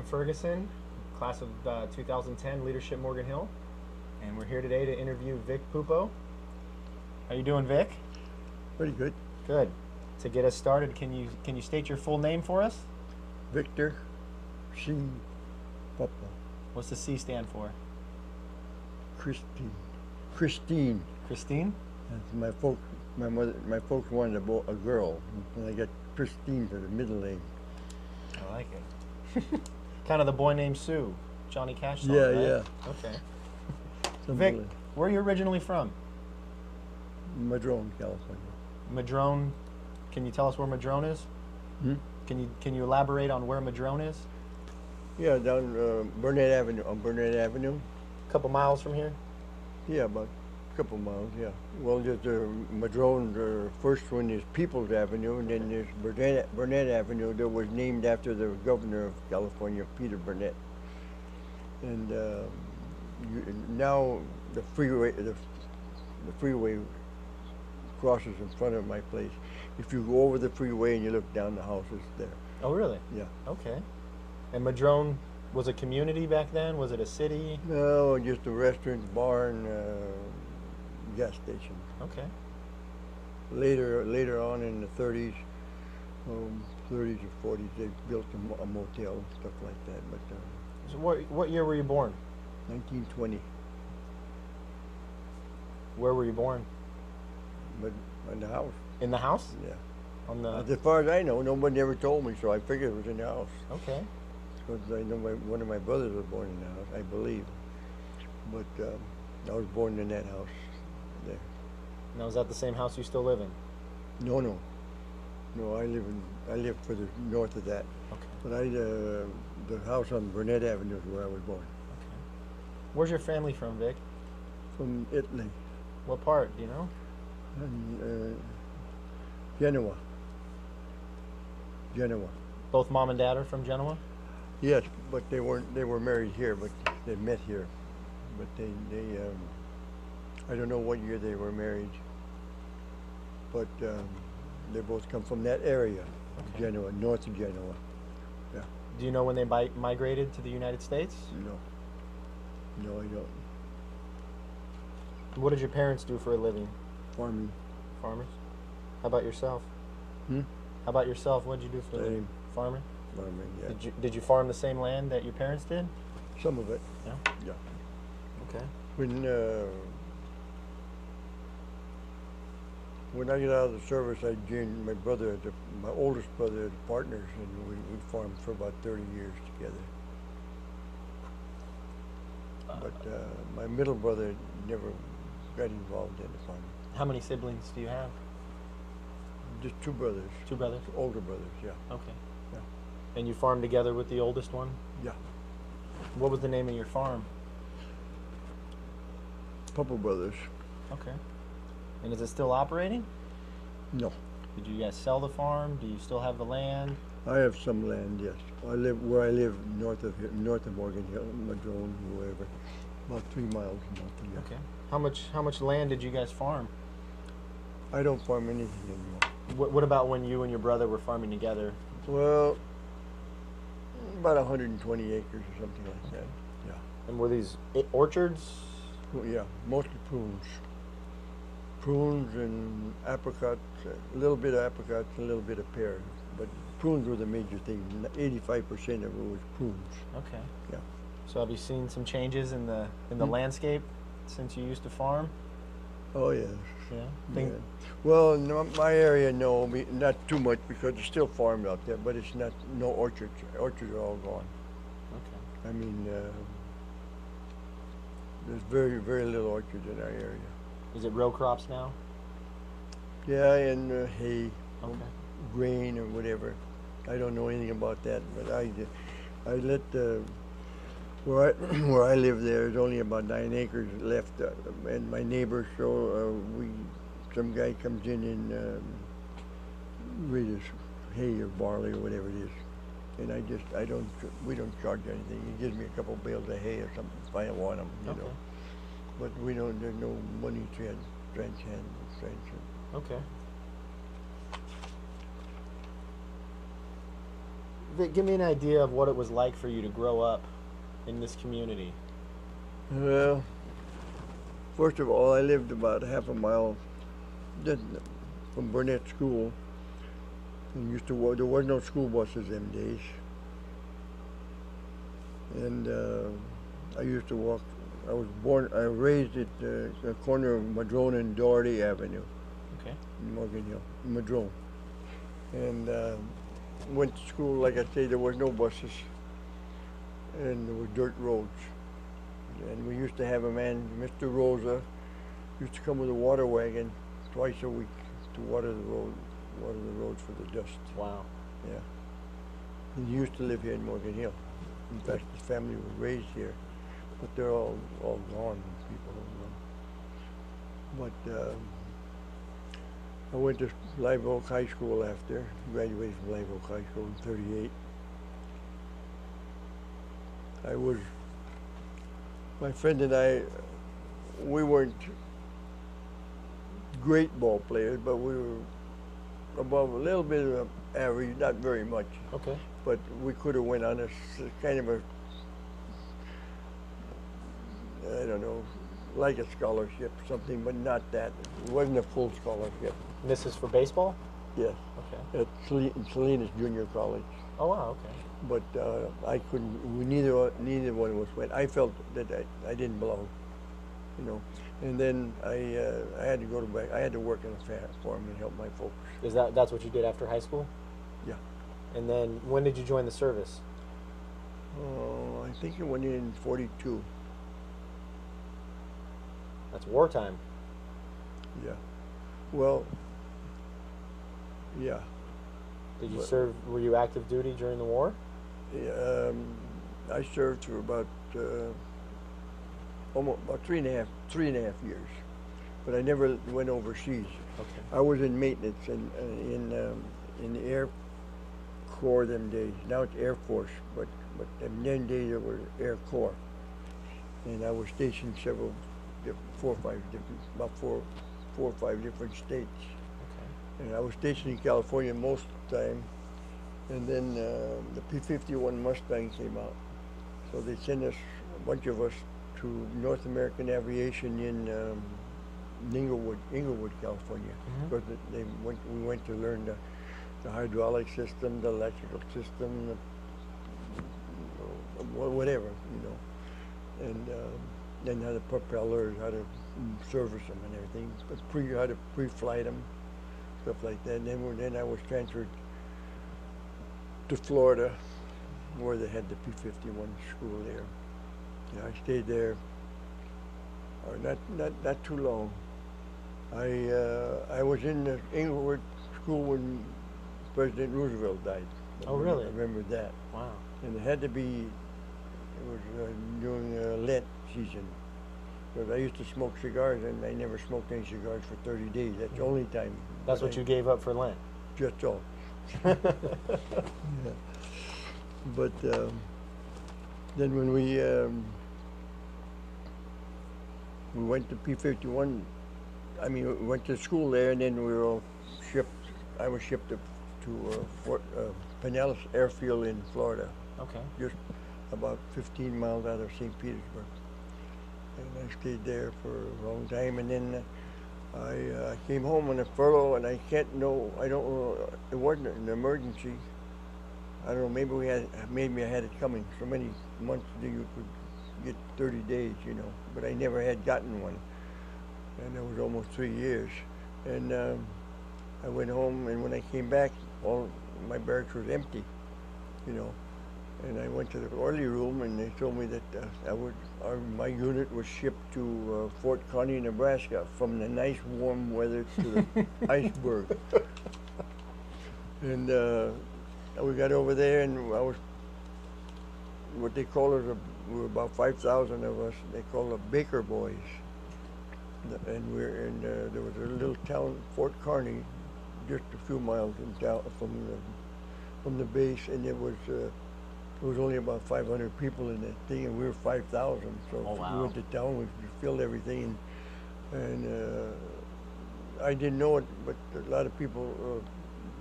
Ferguson, class of 2010, Leadership Morgan Hill, and we're here today to interview Vic Puppo. How you doing, Vic? Pretty good. Good. To get us started, can you state your full name for us? Victor C. Puppo. What's the C stand for? Christine. Christine. Christine? That's my folks. My folks wanted a girl, and I got Christine for the middle name. I like it. Kind of the boy named Sue, Johnny Cash song, yeah, right? Yeah. Okay. Vic, where are you originally from? Madrone, California. Madrone. Can you tell us where Madrone is? Hmm? Can you elaborate on where Madrone is? Yeah, down Burnett Avenue. On Burnett Avenue. A couple miles from here. Yeah, about a couple miles. Yeah. Well, there's Madrone. The first one is Peoples Avenue, and then there's Burnett Avenue that was named after the governor of California, Peter Burnett. And now the freeway crosses in front of my place. If you go over the freeway and you look down, the house is there. Oh, really? Yeah. Okay. And Madrone was a community back then? Was it a city? No, just a restaurant, bar, and gas station. Okay. Later on in the 30s, 30s or 40s, they built a motel and stuff like that. But so what year were you born? 1920. Where were you born? But in the house. In the house? Yeah. On the. As far as I know, nobody ever told me, so I figured it was in the house. Okay. Because I know one of my brothers was born in the house, I believe. But I was born in that house there. Now, is that the same house you still live in? No. No, I live further north of that. Okay. But the house on Burnett Avenue is where I was born. Okay. Where's your family from, Vic? From Italy. What part, do you know? And, Genoa. Both mom and dad are from Genoa? Yes, but they were married here, but they met here. But they I don't know what year they were married. But they both come from that area, Okay. Genoa, north of Genoa. Yeah. Do you know when they migrated to the United States? No, I don't. What did your parents do for a living? Farming. Farmers? How about yourself? Hmm? How about yourself? What did you do for a living? Farming? Farming, yeah. Did you farm the same land that your parents did? Some of it. Yeah. Yeah. Okay. When I got out of the service, I joined my oldest brother as partners, and we farmed for about 30 years together. But my middle brother never got involved in the farming. How many siblings do you have? Just two brothers. Two brothers? Older brothers, yeah. Okay. Yeah. And you farmed together with the oldest one? Yeah. What was the name of your farm? Puppo Brothers. Okay. And is it still operating? No. Did you guys sell the farm? Do you still have the land? I have some land, yes. I live north of Morgan Hill, Madrone, wherever. About 3 miles north of here. Okay. How much land did you guys farm? I don't farm anything anymore. What about when you and your brother were farming together? Well, about 120 acres or something like that. Yeah. And were these orchards? Well, yeah, mostly prunes. Prunes and apricots, a little bit of apricots, a little bit of pears. But prunes were the major thing. 85% of it was prunes. Okay. Yeah. So have you seen some changes in the landscape since you used to farm? Oh yeah. Yeah. Yeah. Well, no, my area, no, not too much because it's still farmed out there, but it's not no orchards. Orchards are all gone. Okay. I mean, there's very little orchards in our area. Is it row crops now? Yeah, and hay, Okay. grain, or whatever. I don't know anything about that, but I let where I where I live there's only about 9 acres left, and my neighbor some guy comes in and raises hay or barley or whatever it is, and we don't charge anything. He gives me a couple bales of hay or something if I want them, you Okay. know. But we don't. There's no money transfer. Okay. Vic, give me an idea of what it was like for you to grow up in this community. Well, first of all, I lived about half a mile from Burnett School, and used to walk. There was no school buses them days, and I used to walk. I raised at the corner of Madrone and Doherty Avenue Okay. in Morgan Hill, Madrone, and went to school. Like I say, there was no buses, and there were dirt roads. And we used to have a man, Mr. Rosa, used to come with a water wagon twice a week to water the roads for the dust. Wow. Yeah. And he used to live here in Morgan Hill. In fact, his family was raised here, but they're all gone. People are gone. But I went to Live Oak High School after, graduated from Live Oak High School in '38. My friend and I, we weren't great ball players, but we were above a little bit of average, not very much. Okay. But we could have went on a kind of a, I don't know, like a scholarship, something, but not that. It wasn't a full scholarship. And this is for baseball? Yes, Okay. at Salinas Junior College. Oh, wow, okay. But I couldn't. Neither one of us went. I felt that I didn't belong, you know. And then I had to go back. I had to work in a farm and help my folks. That's what you did after high school? Yeah. And then when did you join the service? Oh, I think it went in '42. That's wartime. Yeah. Well. Yeah. Did you serve? Were you active duty during the war? I served for about almost about three and a half years, but I never went overseas. Okay. I was in maintenance in the Air Corps them days. Now it's Air Force, but in them days it was Air Corps, and I was stationed four or five different states. Okay. And I was stationed in California most of the time. And then the P-51 Mustang came out. So they sent us, a bunch of us, to North American Aviation in Inglewood, California. Mm-hmm. Because we went to learn the hydraulic system, the electrical system, whatever, you know. And then how the propellers, how to service them and everything, but how to pre-flight them, stuff like that. And then I was transferred to Florida, where they had the P-51 school there. Yeah, I stayed there, not too long. I was in the Inglewood school when President Roosevelt died. Oh, really? I remember that. Wow. And it had to be, it was during Lent season. Because I used to smoke cigars, and I never smoked any cigars for 30 days. That's the only time. That's what you gave up for Lent? Just all. Yeah. But then when we went to P-51, we went to school there, and then we were all shipped. I was shipped to Fort Pinellas Airfield in Florida. Okay. Just about 15 miles out of St. Petersburg. And I stayed there for a long time, and then I came home on a furlough, and I don't know, it wasn't an emergency. I don't know, maybe I had it coming. So many months that you could get 30 days, you know, but I never had gotten one. and it was almost 3 years. And I went home, and when I came back, all my barracks was empty, you know. And I went to the orderly room, and they told me that my unit was shipped to Fort Kearny, Nebraska, from the nice warm weather to the iceberg. And we got over there, and I was what they call us. We were about 5,000 of us. They call us Baker Boys. And there was a little town, Fort Kearny, just a few miles from the base, and it was only about 500 people in that thing, and we were 5,000. So Oh, wow. we went to town, we filled everything, and I didn't know it, but a lot of people,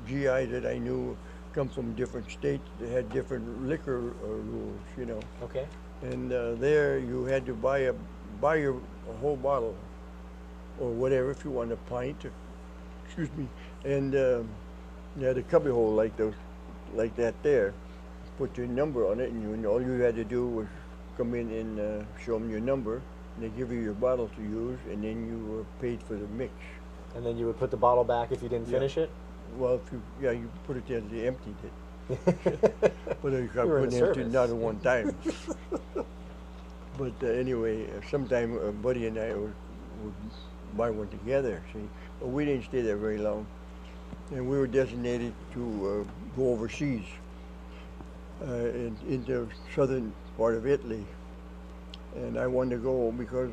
GIs that I knew, come from different states. They had different liquor rules, you know. Okay. And there you had to buy a whole bottle, or whatever, if you want a pint. Excuse me. And you had a cubby hole like that there. Put your number on it, and all you had to do was come in and show them your number, and they give you your bottle to use, and then you were paid for the mix. And then you would put the bottle back if you didn't finish it? Well, you put it there, they emptied it. But you got You were in put the it service. not at one time. But anyway, sometime a buddy and I would buy one together, see. But we didn't stay there very long. And we were designated to go overseas into southern part of Italy. And I wanted to go because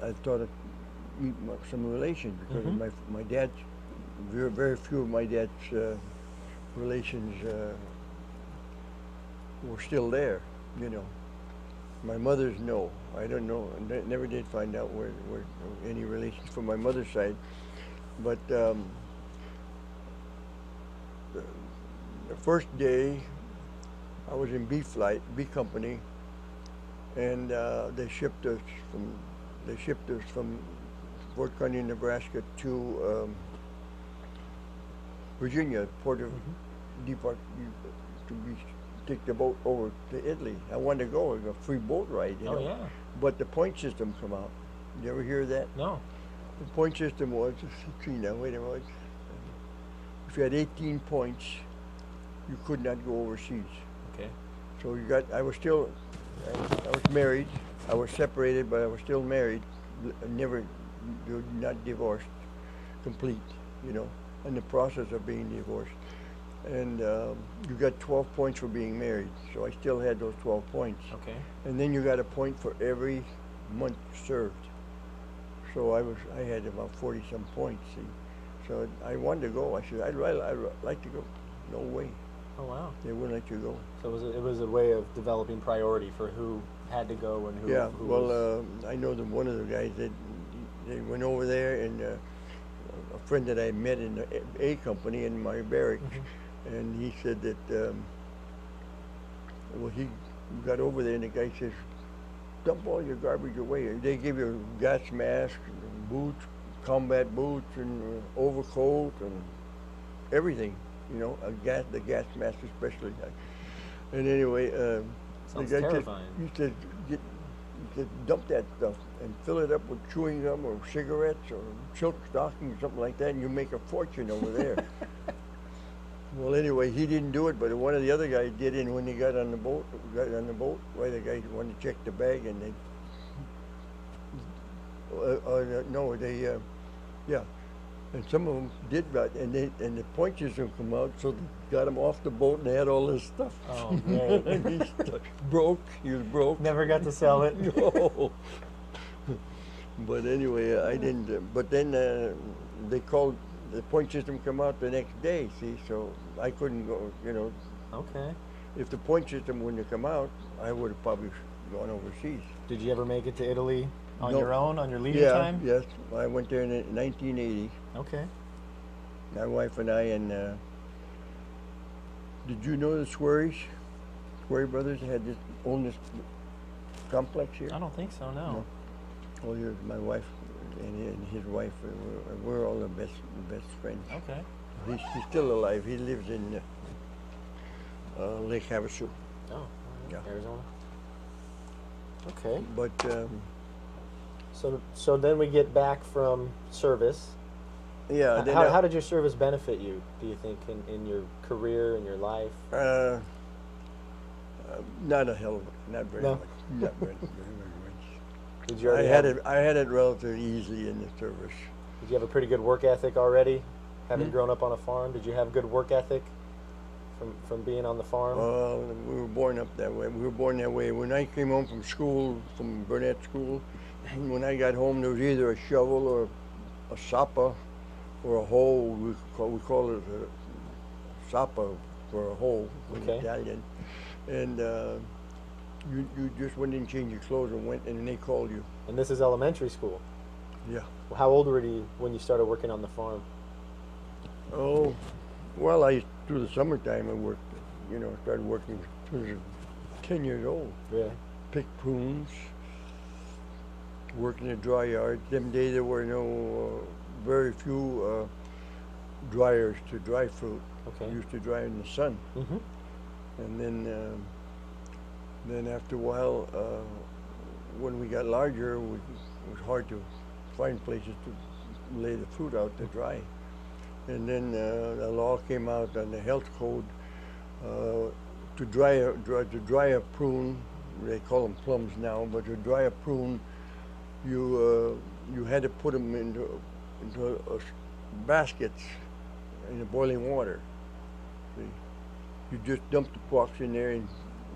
I thought I'd meet some relations, because of my dad's, very few of my dad's relations were still there, you know. My mother's, no. I don't know. Never did find out where any relations from my mother's side. But the first day, I was in B company, and they shipped us from Fort Kearny, Nebraska to Virginia, port of depart to take the boat over to Italy. I wanted to go, a free boat ride, you know. Oh, yeah. But the point system come out. You ever hear that? No. The point system was, now wait a minute. If you had 18 points, you could not go overseas. Okay. So I was married. I was separated, but I was still married. Never, not divorced, complete, you know, in the process of being divorced. And you got 12 points for being married. So I still had those 12 points. Okay. And then you got a point for every month served. So I had about 40 some points, see. So I wanted to go. I said, I'd like to go. No way. Oh, wow. They wouldn't let you go. So it was a way of developing priority for who had to go and who. Yeah. Who Well, was... I know that one of the guys that they went over there, and a friend that I met in the A company in my barracks, and he said that well, he got over there, and the guy says, dump all your garbage away. They give you a gas mask, and boots, combat boots, and overcoat, and everything. You know, the gas mask especially. And anyway, the Sounds guy terrifying. said, you said, dump that stuff and fill it up with chewing gum or cigarettes or silk stockings, something like that, and you make a fortune over there. Well, anyway, he didn't do it, but one of the other guys did, and when he got on the boat, why the guy wanted to check the bag, and yeah. And some of them did that, and the point system come out, so they got him off the boat, and they had all this stuff. Oh, man. And he was broke. Never got to sell it. No. But anyway, I didn't. But then they called, the point system come out the next day, see, so I couldn't go, you know. Okay. If the point system wouldn't have come out, I would have probably gone overseas. Did you ever make it to Italy on No. your own, on your leisure time? Yes, I went there in 1980. Okay. My wife and I, and did you know the Swery brothers had owned this complex here? I don't think so, no. Well, here's my wife and his wife. We're all the best friends. Okay. He's still alive. He lives in Lake Havasu. Oh, Yeah. Arizona. Okay. But So then we get back from service. Yeah. Then How did your service benefit you, do you think, in your career, in your life? Not a hell of not very No? much. Not very much. Did you already have, I had it relatively easy in the service. did you have a pretty good work ethic already, having grown up on a farm? Did you have good work ethic from being on the farm? We were born up that way. We were born that way. When I came home from school, from Burnett School, when I got home, there was either a shovel or a sapa or a hoe. We call it a sapa for a hoe in Okay. Italian. And you just went in and changed your clothes and went, and they called you. And this is elementary school. Yeah. How old were you when you started working on the farm? Oh, well, through the summertime I worked, started working as soon as I was 10 years old. Really? Picked prunes, worked in a dry yard. Them days there were very few dryers to dry fruit. Okay. We used to dry in the sun. Mm-hmm. And then after a while, when we got larger, it was hard to find places to lay the fruit out to dry. And then the law came out on the health code to dry a prune. They call them plums now, but to dry a prune, you had to put them into baskets in the boiling water. See? You just dump the box in there and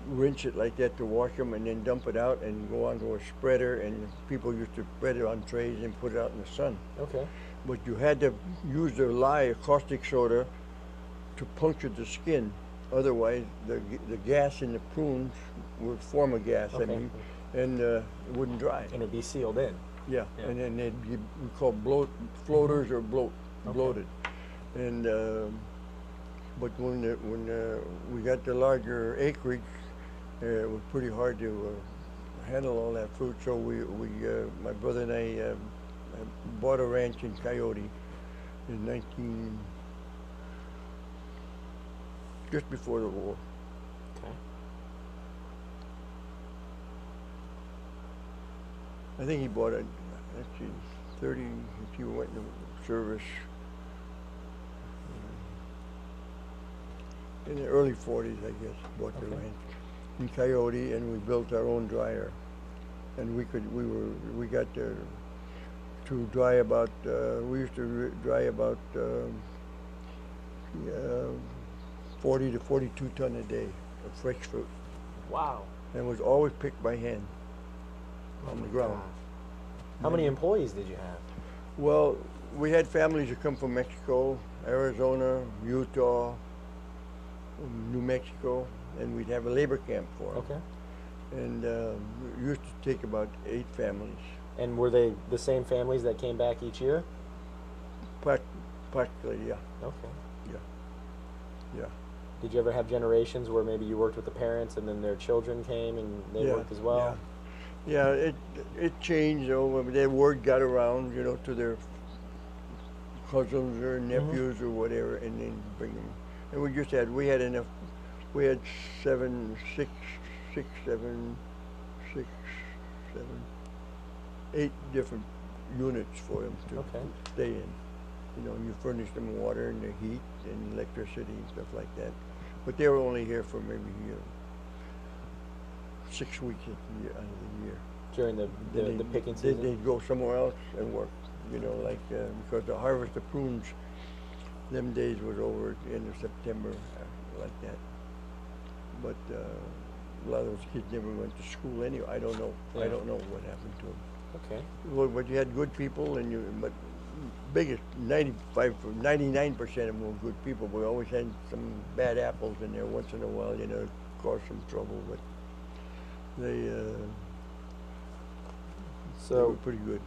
rinse it like that to wash them, and then dump it out and go onto a spreader. And people used to spread it on trays and put it out in the sun. Okay. But you had to use the lye, caustic soda, to puncture the skin. Otherwise, the gas in the prunes would form a gas. Okay. I mean, and it wouldn't dry. And it'd be sealed in. Yeah. Yeah. And then we call floaters or bloated. And but when we got the larger acreage, it was pretty hard to handle all that fruit. So my brother and I bought a ranch in Coyote in just before the war. Okay. I think he bought it, actually, 30, if you went into service, in the early 40s, I guess, bought the Okay. ranch in Coyote, and we built our own dryer. And we got to dry about, we used to dry about 40 to 42 ton a day of fresh fruit. Wow. And it was always picked by hand on the ground. Gosh. How many employees did you have? Well, we had families that come from Mexico, Arizona, Utah, New Mexico, and we'd have a labor camp for them. Okay. And we used to take about 8 families. And were they the same families that came back each year? Practically, yeah. Okay. Yeah. Did you ever have generations where maybe you worked with the parents and then their children came and they worked as well? Yeah, it changed. Their word got around, to their cousins or nephews or whatever, and then bring them. And we had enough. We had 8 different units for them to stay in. You furnish them water and the heat and electricity and stuff like that. But they were only here for maybe 6 weeks out of the year. During the picking season? They'd go somewhere else and work, because the harvest of prunes, them days was over at the end of September, like that. But a lot of those kids never went to school anyway. I don't know. Yeah. I don't know what happened to them. Okay. Well, but you had good people, but biggest 99% of them were good people. We always had some bad apples in there once in a while, caused some trouble, but they were pretty good.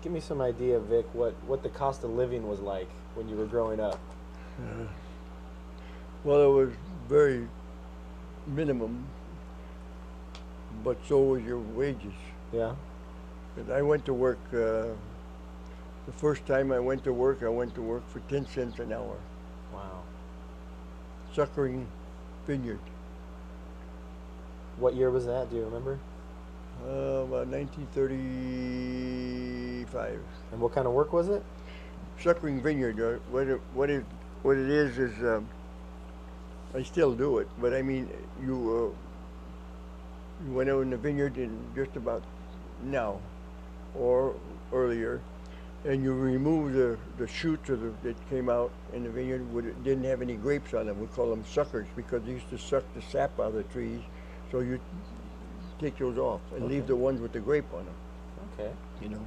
Give me some idea, Vic, what the cost of living was like when you were growing up. Well, it was very minimum, but so was your wages. Yeah. But I went to work, the first time I went to work for 10 cents an hour. Wow. Suckering vineyard. What year was that? Do you remember? About 1935. And what kind of work was it? Suckering vineyard. What it is I still do it, but I mean you went out in the vineyard in just about now or earlier, and you remove the shoots that came out in the vineyard didn't have any grapes on them. We call them suckers because they used to suck the sap out of the trees. So you take those off and leave the ones with the grape on them. Okay. You know,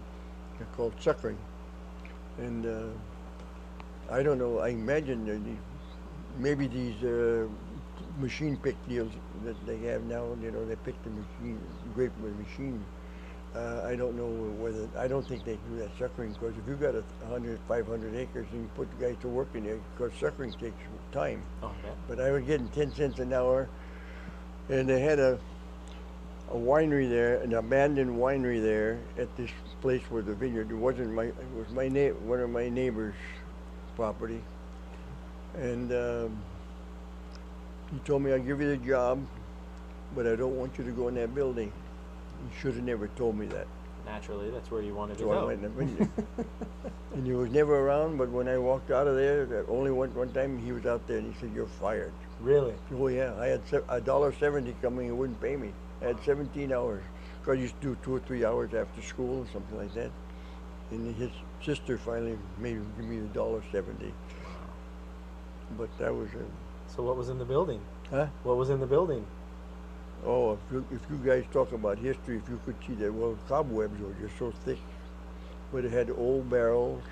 they're called suckering. And I don't know, I imagine that maybe these machine pick deals that they have now, you know, they pick the grape with a machine. I don't know whether, I don't think they do that suckering, because if you've got 100, 500 acres and you put the guys to work in there, because suckering takes time. Okay. But I was getting 10 cents an hour, and they had a winery there, an abandoned winery there at this place where the vineyard, it was one of my neighbor's property. And he told me, I'll give you the job, but I don't want you to go in that building. He should have never told me that. Naturally, that's where you wanted to So go. I went in the vineyard. And he was never around, but when I walked out of there, only one time he was out there, and he said, "You're fired." Really? Oh yeah, I had $1.70 coming, he wouldn't pay me. I had 17 hours, because I used to do 2 or 3 hours after school or something like that. And his sister finally made him give me $1.70. But that was So what was in the building? huh? What was in the building? Oh, if you guys talk about history, if you could see that, well, cobwebs were just so thick. But it had old barrels,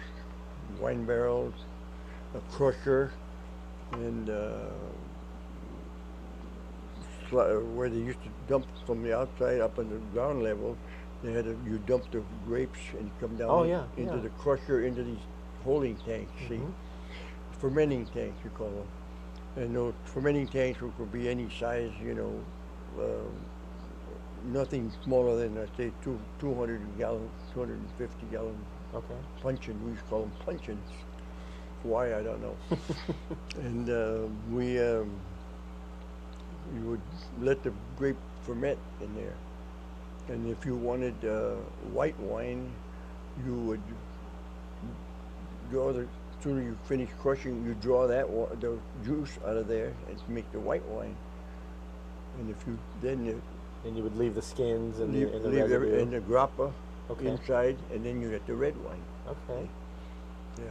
wine barrels, a crusher, and where they used to dump from the outside up on the ground level, they had you dump the grapes and come down into the crusher, into these holding tanks, see? Fermenting tanks, you call them. And those fermenting tanks could be any size, you know, nothing smaller than, I'd say, 200 gallon, 250 gallon puncheon. We used to call them puncheons. Why, I don't know. And you would let the grape ferment in there. And if you wanted white wine, you would draw as soon as you finish crushing, you draw the juice out of there and make the white wine. And if you then you would leave the skins and the residue and the grappa Okay. inside, and then you get the red wine. Okay. Yeah,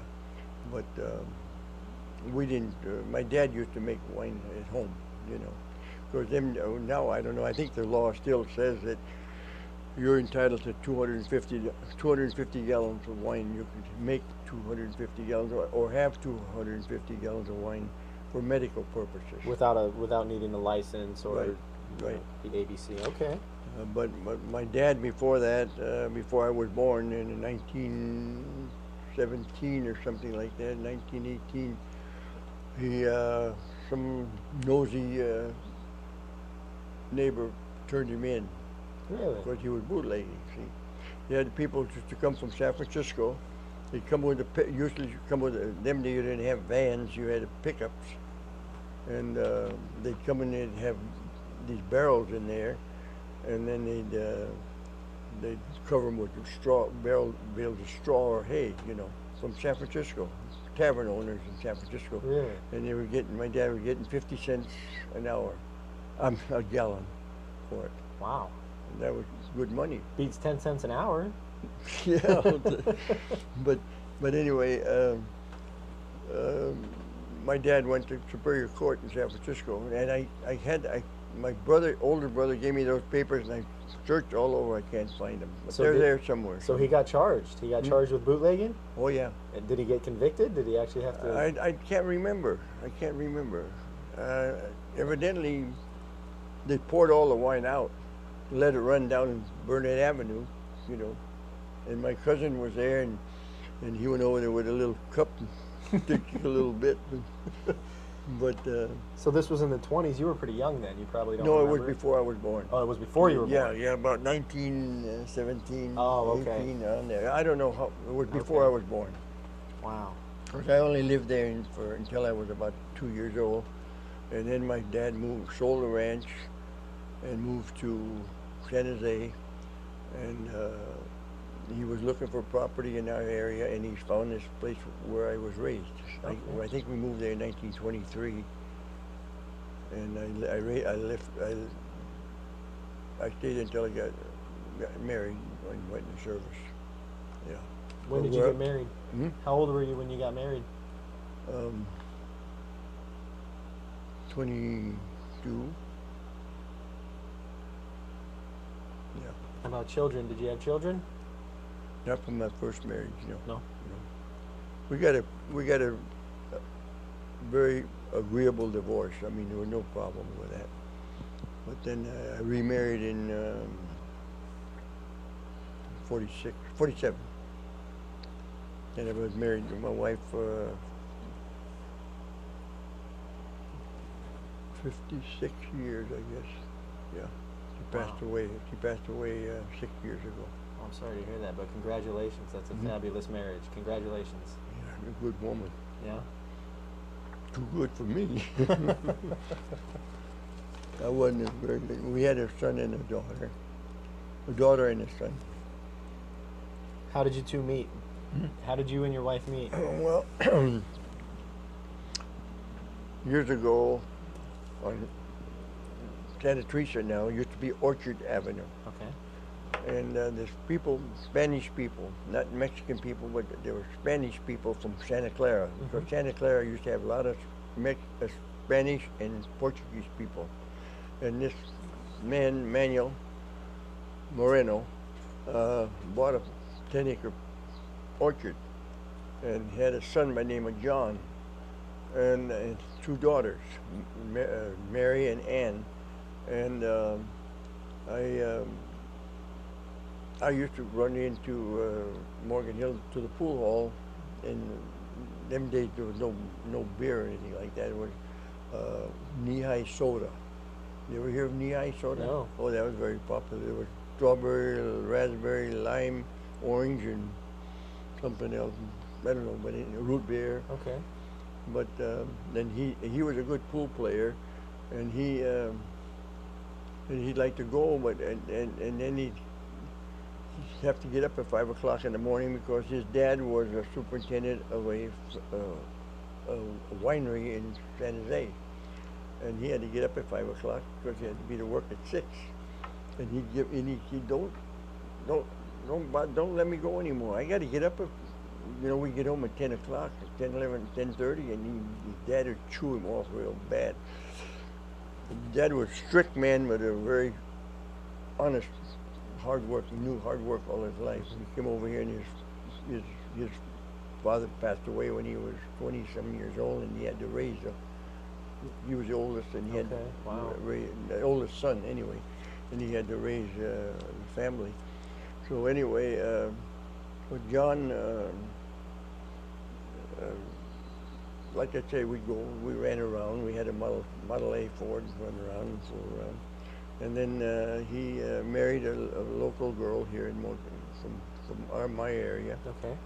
but we didn't. My dad used to make wine at home, you know, because now I don't know. I think the law still says that you're entitled to 250 gallons of wine. You could make 250 gallons or have 250 gallons of wine for medical purposes. Without needing a license or right. The ABC. Okay. But my dad, before that, before I was born in 1917 or something like that, 1918, he some nosy neighbor turned him in. Really? Because he was bootlegging. See, he had people to come from San Francisco. They'd come with usually come with them. They didn't have vans. You had pickups, and they'd come and they'd have these barrels in there, and then they'd cover them with bales of straw or hay, you know, from San Francisco, tavern owners in San Francisco. Really? And they were my dad was getting 50 cents an hour, a gallon for it. Wow. And that was good money. Beats 10 cents an hour. Yeah, but anyway, my dad went to Superior Court in San Francisco, and my older brother gave me those papers, and I searched all over. I can't find them, but they're there somewhere. So he got charged. He got charged with bootlegging. Oh yeah. And did he get convicted? Did he actually have to? I can't remember. Evidently, they poured all the wine out, let it run down Burnett Avenue, you know. And my cousin was there, and he went over there with a little cup and took a little bit. But so this was in the 20s. You were pretty young then. You probably don't. No, remember it was before I was born. Oh, it was before you were born. Yeah, about 1917. Oh, okay. 18 on there. I don't know how. It was before I was born. Wow. Because I only lived there until I was about 2 years old, and then my dad sold the ranch, and moved to San Jose, and he was looking for property in our area, and he found this place where I was raised. Okay. I think we moved there in 1923, and I stayed until I got married and went in the service. Yeah. When But did you get married? Hmm? How old were you when you got married? 22. Yeah. How about children? Did you have children? Not from my first marriage, no. No. No. We got a very agreeable divorce. I mean, there was no problem with that. But then I remarried in 47. And I was married to my wife 56 years, I guess. Yeah. She passed away. She passed away 6 years ago. Oh, I'm sorry to hear that, but congratulations. That's a fabulous marriage. Congratulations. Yeah, a good woman. Yeah? Too good for me. I wasn't very good. We had a son and a daughter and a son. How did you two meet? How did you and your wife meet? Well, years ago, on Santa Teresa now, used to be Orchard Avenue. Okay. And there's people, Spanish people, not Mexican people, but there were Spanish people from Santa Clara. Because Santa Clara used to have a lot of Spanish and Portuguese people. And this man, Manuel Moreno, bought a 10-acre orchard and had a son by the name of John and two daughters, Mary and Ann. And I used to run into Morgan Hill to the pool hall. In them days there was no beer or anything like that. It was knee-high soda. You ever hear of knee-high soda? No. Oh, that was very popular. There was strawberry, raspberry, lime, orange, and something else. I don't know, but root beer. Okay. But then he was a good pool player, and he'd like to go, but and then he'd have to get up at 5 o'clock in the morning because his dad was a superintendent of a winery in San Jose, and he had to get up at 5 o'clock because he had to be to work at 6. And he don't let me go anymore. I got to get up at, we get home at 10 o'clock, 10, 11, 10:30, and his dad would chew him off real bad. Dad was a strict man, but a very honest, hard work. He knew hard work all his life. He came over here, and his father passed away when he was 20-some years old, and he had to raise he was the oldest, and he had the oldest son anyway, and he had to raise the family. So anyway, with John, like I say, we ran around. We had a Model A Ford, run around and fool around. And then he married a local girl here in from my area. Okay.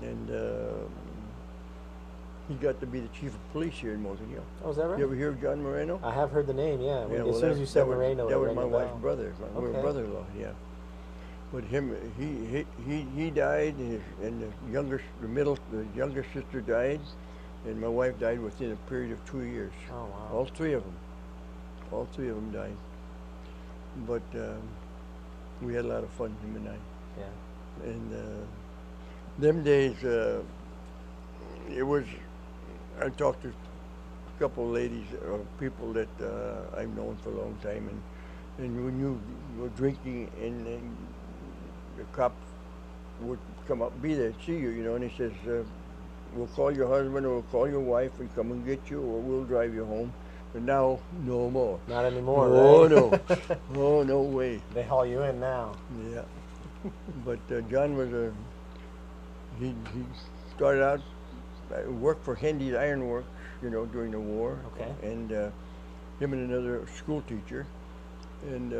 And he got to be the chief of police here in Morgan Hill. Oh, is that right? You ever hear of John Moreno? I have heard the name, yeah. Yeah, As soon as you said Moreno, that it was rang my a wife's bell. brother, my brother-in-law, yeah. But he died, and the younger sister died, and my wife died within a period of 2 years. Oh, wow. All three of them died. But we had a lot of fun, him and I. Yeah. And them days, it was. I talked to a couple of ladies, people that I've known for a long time, and when you were drinking, and the cop would come up, be there, see you, and he says, "We'll call your husband, or we'll call your wife, and come and get you, or we'll drive you home." But now, no more. Not anymore, oh, right? No. Oh, no way. They haul you in now. Yeah. But John was he started out, worked for Hendy's Iron Works, during the war. Okay. And him and another school teacher. And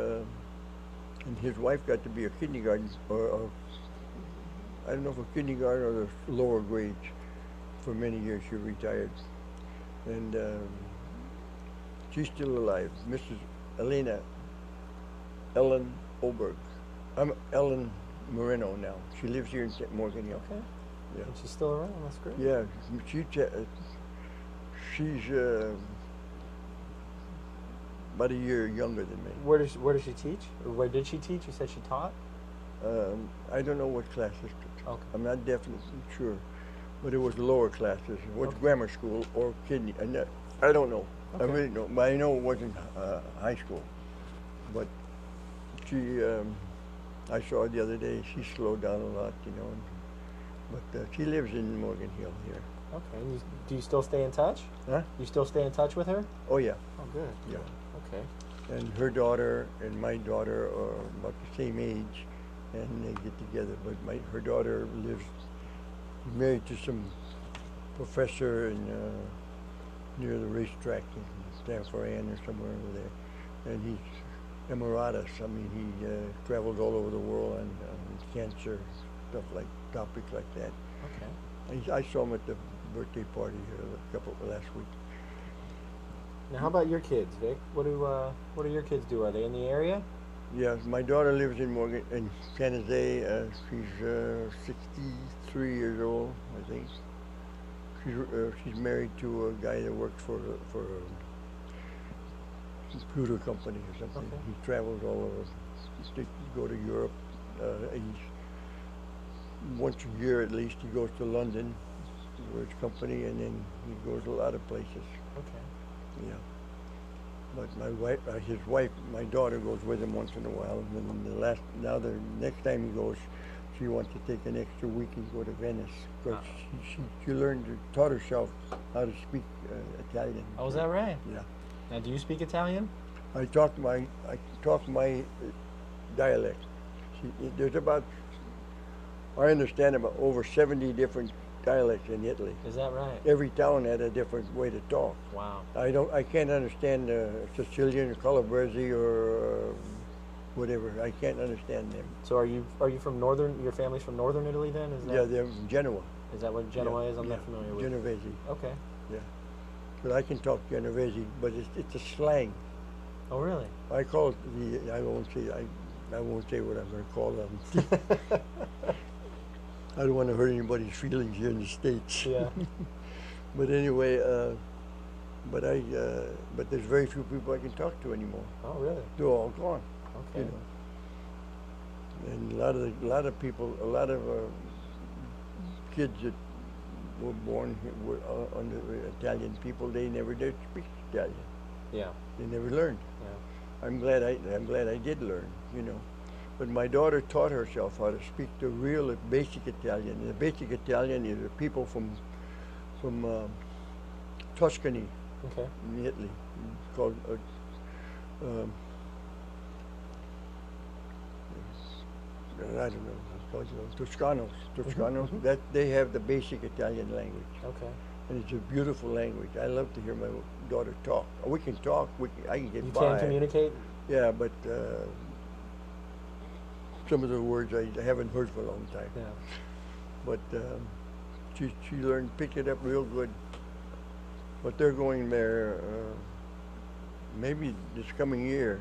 his wife got to be a kindergarten, or I don't know if a kindergarten or the lower grades. For many years, she retired. And she's still alive, Mrs. Ellen Oberg. I'm Ellen Moreno now. She lives here in Morgan Hill. Okay. Yeah. And she's still around. That's great. Yeah, she's about a year younger than me. Where does she teach? Or where did she teach? You said she taught? I don't know what classes. Okay. I'm not definitely sure, but it was lower classes. It was Okay. grammar school or kidney. I don't know. Okay. I really don't. But I know it wasn't high school. But she, I saw her the other day. She slowed down a lot, you know. But she lives in Morgan Hill here. Okay. And do you still stay in touch? Huh? You still stay in touch with her? Oh yeah. Oh, good. Yeah. Okay. And her daughter and my daughter are about the same age, and they get together. But her daughter lives married to some professor in near the racetrack in Stanford or somewhere over there, and he's emeritus. I mean, he travels all over the world on cancer stuff topics like that. Okay. I saw him at the birthday party last week. Now, how about your kids, Vic? What do your kids do? Are they in the area? Yeah, my daughter lives in San Jose. She's 63 years old, I think. She's married to a guy that works for a computer company or something. Okay. He travels all over. They go to Europe. Once a year at least, he goes to London with his company, and then he goes a lot of places. Okay. Yeah. But his wife, my daughter goes with him once in a while. And then the next time he goes, she wants to take an extra week and go to Venice because she taught herself how to speak Italian. Oh, is that right? Yeah. Now, do you speak Italian? I talk my dialect. I understand about over 70 different dialects in Italy. Is that right? Every town had a different way to talk. Wow. I can't understand Sicilian or Calabrese or whatever. I can't understand them. So are you from northern? Your family's from northern Italy, then? Is that? Yeah, they're from Genoa. Is that what Genoa is? I'm not familiar with. Genovese. Okay. Yeah. But I can talk Genovese, but it's a slang. Oh, really? I call it I won't say what I'm going to call them. I don't want to hurt anybody's feelings here in the States. Yeah. But anyway, but there's very few people I can talk to anymore. Oh, really? They're all gone. Okay. You know. And a lot of people, kids that were born here, under Italian people, they never did speak Italian. Yeah. They never learned. Yeah. I'm glad I did learn. You know. But my daughter taught herself how to speak the real basic Italian. And the basic Italian is the people from Tuscany, Okay. in Italy. It's called I don't know. Toscanos. Mm-hmm. That they have the basic Italian language, Okay. and it's a beautiful language. I love to hear my daughter talk. We can talk. I can get You by. can communicate? Yeah, but some of the words I haven't heard for a long time. Yeah. But she picked it up real good. But they're going there maybe this coming year,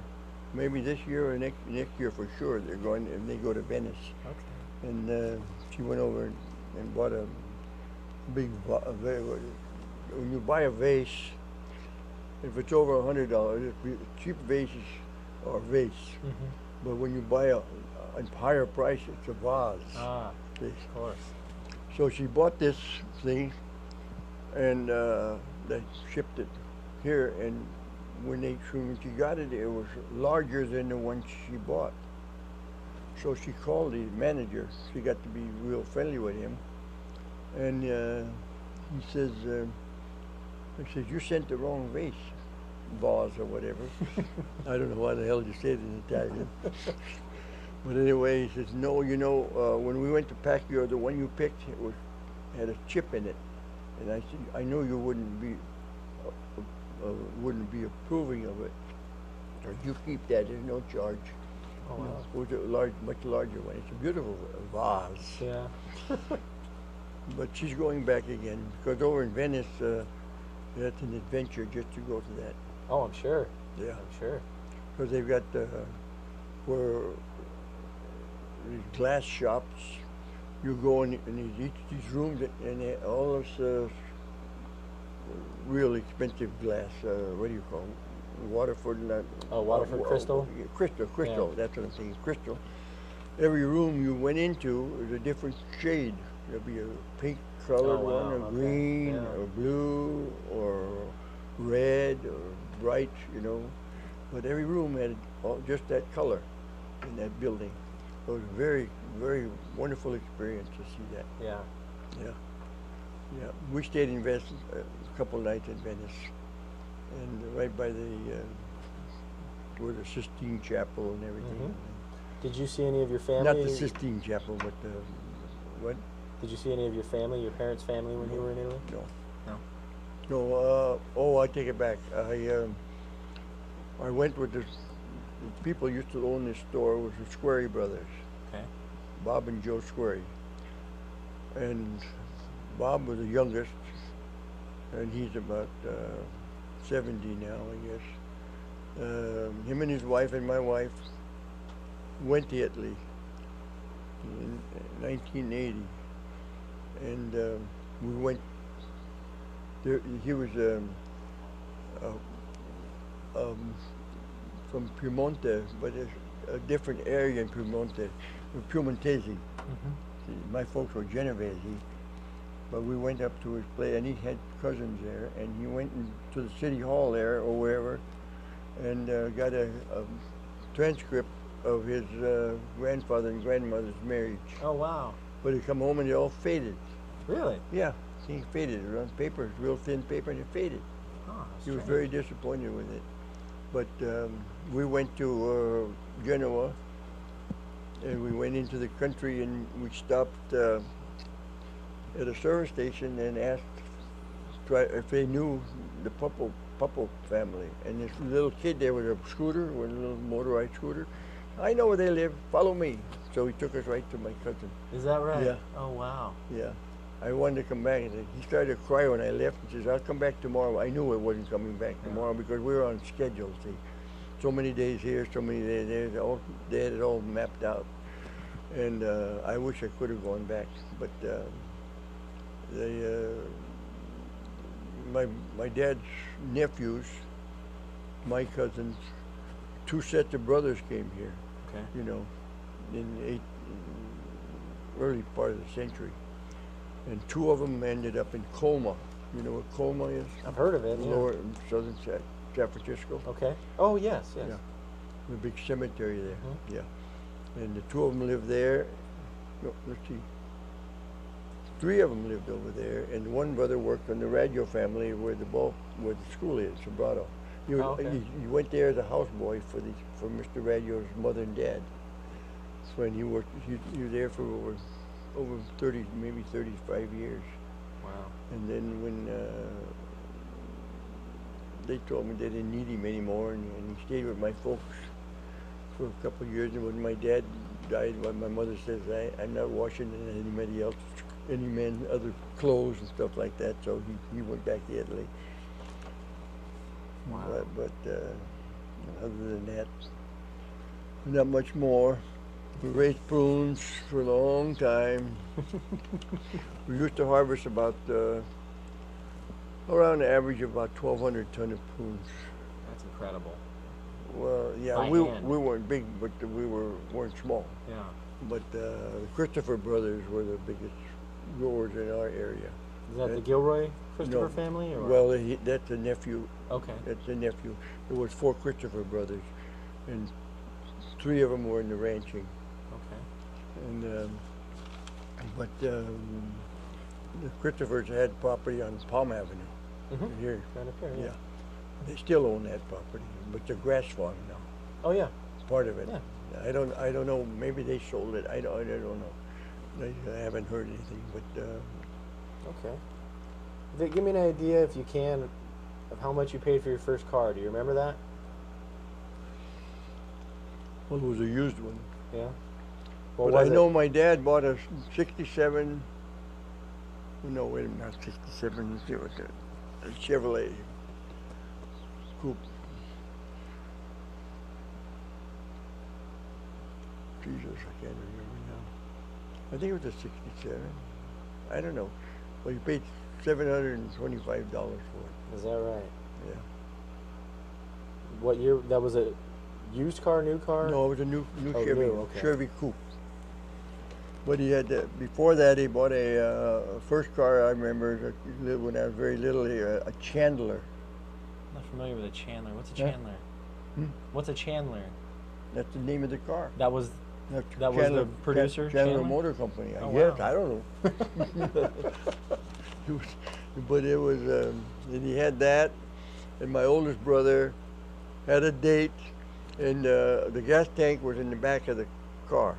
maybe this year or next year for sure. They're going and they go to Venice. Okay. And she went over and bought a big when you buy a vase, if it's over $100, cheap vases are vase. Mm-hmm. But when you buy a higher price, it's a vase. Ah, Vase. of course. So she bought this thing, and they shipped it here. And when she got it, it was larger than the one she bought. So she called the manager. She got to be real friendly with him, and he says, "You sent the wrong vase, vase or whatever." I don't know why the hell you say it in Italian. But anyway, he says, "No, you know, when we went to pack the one you picked, had a chip in it." And I said, "I know you wouldn't be approving of it. Or you keep that. There's no charge." Oh, wow. It was a much larger one. It's a beautiful vase. Yeah. But she's going back again because over in Venice, that's an adventure just to go to that. Oh, I'm sure. Yeah. I'm sure. Because they've got where these glass shops. You go in these rooms, and all this real expensive glass. What do you call it? Waterford, not. Oh, Waterford crystal? Crystal. Yeah. That's what I'm saying. Crystal. Every room you went into is a different shade. There'll be a pink colored Oh, wow. one, a Okay. green, Yeah. or blue, or red, or bright, But every room had just that color in that building. It was a very, very wonderful experience to see that. Yeah. Yeah. Yeah. We stayed in Venice a couple nights in Venice, and right by where the Sistine Chapel and everything. Did you see any of your family? Not the Sistine Chapel, but what? Did you see any of your family, your parents' family, when you were in Italy? No. No. No. I take it back. I went with the people who used to own this store. Was the Squarey brothers, Okay. Bob and Joe Squarey. And Bob was the youngest, and he's about 70 now, I guess. Him and his wife and my wife went to Italy in 1980, and we went there. He was from Piemonte, but a different area in Piemonte, Piemontese. My folks were Genovese, but we went up to his place, and he had cousins there, and he went to the city hall there or wherever, and got a transcript of his grandfather and grandmother's marriage. Oh, wow. But he come home and they all faded. Really? Yeah, he faded. It was on paper, real thin paper, and it faded. Oh, He was strange. very disappointed with it. But we went to Genoa, and we went into the country, and we stopped at a service station and asked if they knew the Puppo family. And this little kid there with a scooter, with a little motorized scooter. I know where they live. Follow me. So he took us right to my cousin. Is that right? Yeah. Oh, wow. Yeah. I wanted to come back, and he started to cry when I left. He says, "I'll come back tomorrow." I knew I wasn't coming back tomorrow because we were on schedule. See, so many days here, so many days there. They had it all mapped out, and I wish I could have gone back, but my dad's nephews, my cousins, two sets of brothers came here. Okay. In early part of the century. And two of them ended up in Colma. You know what Colma is? I've heard of it. Yeah. Lower southern San Francisco. Okay. Oh, yes, yes. Yeah. The big cemetery there. Mhm. Yeah. And the two of them lived there. No, let's see. Three of them lived over there, and one brother worked on the Radio Family where the school is, Sobrato. He went there as a houseboy for Mr. Radio's mother and dad. So and he was there for over 30, maybe 35 years. Wow. And then when they told me they didn't need him anymore, and he stayed with my folks for a couple of years. And when my dad died, my mother says, I'm not washing any man's other clothes and stuff like that. So he went back to Italy. Wow. But other than that, not much more. We raised prunes for a long time. We used to harvest about around the average of about 1,200 ton of prunes. That's incredible. Well, yeah, By we hand. weren't big, but we weren't small. Yeah. But the Christopher brothers were the biggest growers in our area. Is that the Gilroy Christopher No. family? Or? Well, that's a nephew. Okay. That's a nephew. There was 4 Christopher brothers, and 3 of them were in the ranching. Okay. And the Christophers had property on Palm Avenue here. Right up there, yeah. They still own that property, but it's a grass farm now. Oh, yeah. Part of it. Yeah. I don't know. Maybe they sold it. I don't know. I haven't heard anything, but. Okay. Vic, give me an idea, if you can, of how much you paid for your first car. Do you remember that? Well, it was a used one. Yeah. What But I was know it? my dad bought a 67. No, wait a minute, not 67. Let's see what a Chevrolet Coupe. Jesus, I can't remember I think it was a 67. I don't know. Well, you paid $725 for it. Is that right? Yeah. What year? That was a used car, new car? No, it was a new Oh, Chevy, new, okay. Chevy Coupe. But he had before that he bought a first car I remember when I was very little, a Chandler. I'm not familiar with a Chandler. What's a Yeah. Chandler? Hmm? What's a Chandler? That's the name of the car. That was That's that was the producer, Chandler Chandler? Motor Company. Oh, Yes, wow. I don't know. But it was, and he had that, and my oldest brother had a date, and the gas tank was in the back of the car,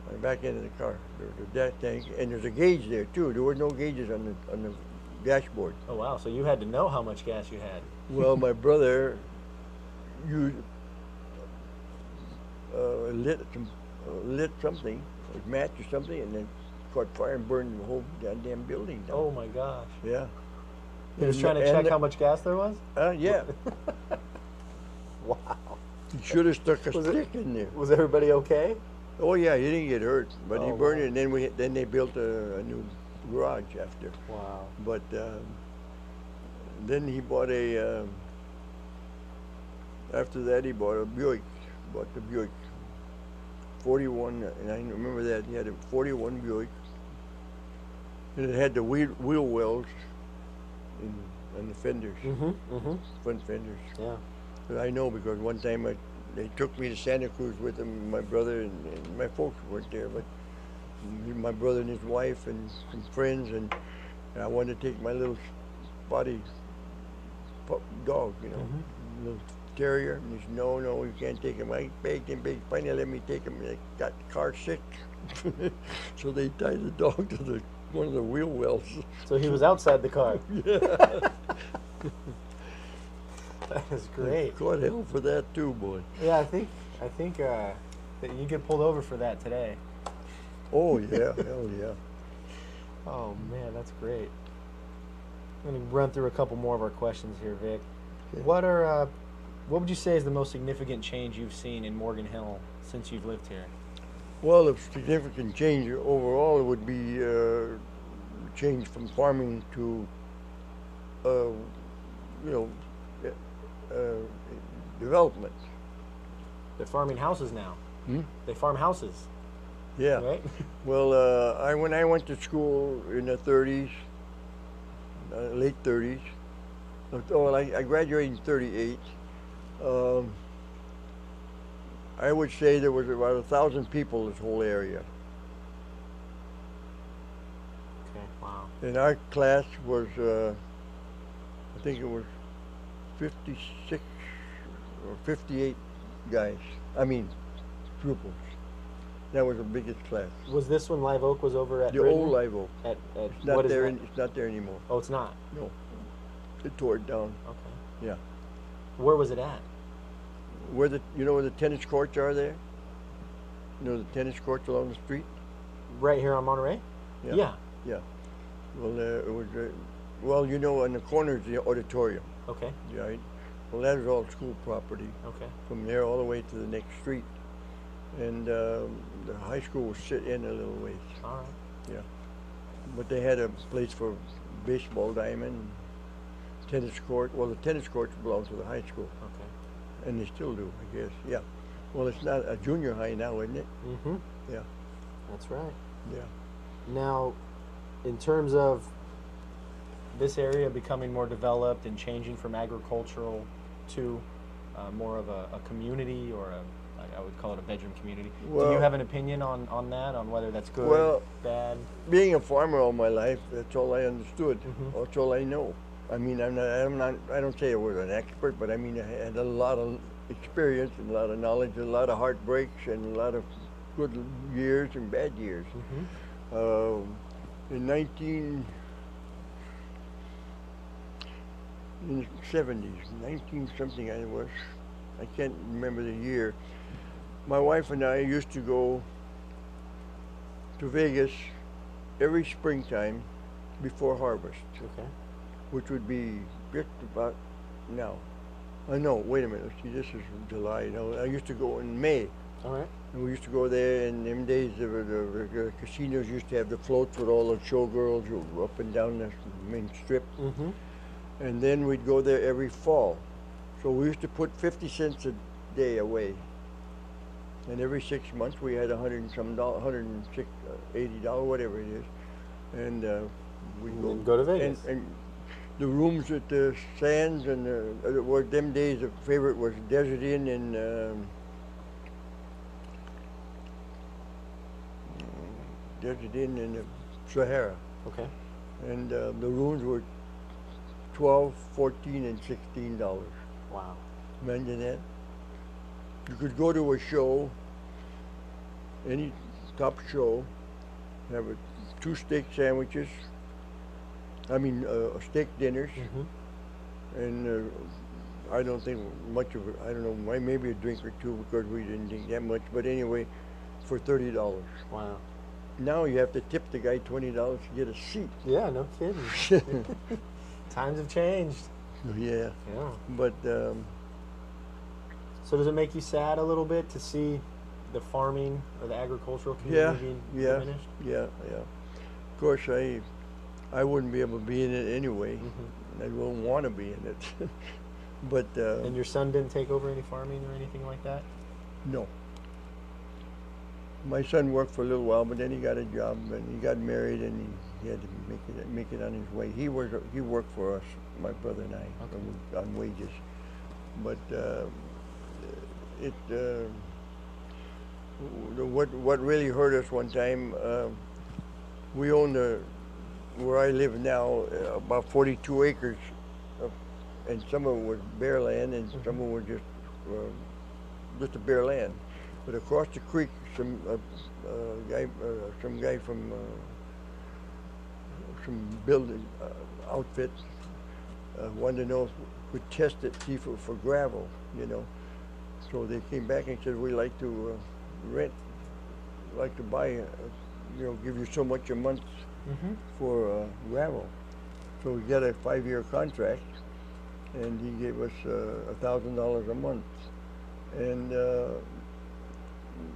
on the back end of the car. There was a gas tank, and there's a gauge there too. There were no gauges on the dashboard. Oh wow! So you had to know how much gas you had. Well, my brother used lit something, a match or something, and then caught fire and burned the whole goddamn building down. Oh my gosh! Yeah. He was trying to check how much gas there was. Yeah. Wow. He should have stuck a Was stick in there. Was everybody okay? Oh yeah, he didn't get hurt, but he Oh, burned wow. it, and then they built a new garage after. Wow. But then he bought after that he bought a Buick, bought the Buick 41, and I remember that he had a 41 Buick, and it had the wheel wells on the fenders, front fenders. Yeah. But I know because one time they took me to Santa Cruz with them, my brother and my folks weren't there, but my brother and his wife and some friends, and I wanted to take my little spotty dog, little terrier, and he said, no, you can't take him. I begged him, finally let me take him, and they got the car sick. So they tied the dog to one of the wheel wells. So he was outside the car. Yeah. That is great. Caught hell for that too, boy. Yeah, I think that you get pulled over for that today. Oh yeah, hell yeah. Oh man, that's great. I'm gonna run through a couple more of our questions here, Vic. Okay. What would you say is the most significant change you've seen in Morgan Hill since you've lived here? Well, a significant change overall would be change from farming to, development. They're farming houses now. Hmm? They farm houses, Yeah. right? Well, when I went to school in the 30s, late 30s, I graduated in 38. I would say there was about 1,000 people in this whole area. Okay, wow. And our class was, I think it was 56 or 58 guys. I mean, pupils. That was the biggest class. Was this when Live Oak was over at The Britain? old Live Oak. At It's not what is there. that? It's not there anymore. Oh, it's not. No, they tore it down. Okay. Yeah. Where was it at? Where where the tennis courts are there? You know the tennis courts along the street? Right here on Monterey? Yeah. Yeah. Well, it was, on the corner is the auditorium, Okay. right? Well, that was all school property. Okay. From there all the way to the next street. And the high school was sit in a little ways. All right. Yeah. But they had a place for baseball diamond, tennis court. Well, the tennis courts belong to the high school. Okay. And they still do, I guess. Yeah. Well, it's not a junior high now, isn't it? Mm-hmm. Yeah. That's right. Yeah. Now, in terms of this area becoming more developed and changing from agricultural to more of a community, or I would call it a bedroom community. Do Well, you have an opinion on that, on whether that's good, Well, bad? being a farmer all my life, that's all I understood. Mhm. That's all I know. I mean, I don't say I was an expert, but I mean, I had a lot of experience and a lot of knowledge, a lot of heartbreaks, and a lot of good years and bad years. Mm-hmm. In the 70s, 19 something I can't remember the year. My wife and I used to go to Vegas every springtime before harvest, Okay. which would be just about now. No, wait a minute. See, this is July. No, I used to go in May. All right. And we used to go there. In them days, the casinos used to have the floats with all the showgirls up and down the main strip. Mm-hmm. And then we'd go there every fall. So we used to put 50 cents a day away. And every 6 months we had $180, whatever it is. And we'd go to Vegas. And the rooms at the Sands and them days, the favorite was Desert Inn and the Sahara. Okay. And the rooms were $12, $14, and $16. Wow. Imagine that. You could go to a show, any top show, have 2 steak sandwiches, steak dinners, Mm-hmm. and I don't think much of it, I don't know, maybe a drink or two because we didn't drink that much, but anyway, for $30. Wow. Now you have to tip the guy $20 to get a seat. Yeah, no kidding. Times have changed. Yeah. Yeah. But so does it make you sad a little bit to see the farming or the agricultural community being diminished? Yeah. Of course, I wouldn't be able to be in it anyway. Mm-hmm. I wouldn't want to be in it. But And your son didn't take over any farming or anything like that? no. My son worked for a little while, but then he got a job and he got married and he had to make it on his way. He worked for us, my brother and I, Okay. on wages. But what really hurt us one time, we owned where I live now about 42 acres, and some of it was bare land and some of it was just a bare land. But across the creek, some guy from some building outfit wanted to know if we could test it, see for gravel, So they came back and said, we'd like to buy, give you so much a month Mm-hmm. for gravel. So we got a 5-year contract, and he gave us $1,000 a month. And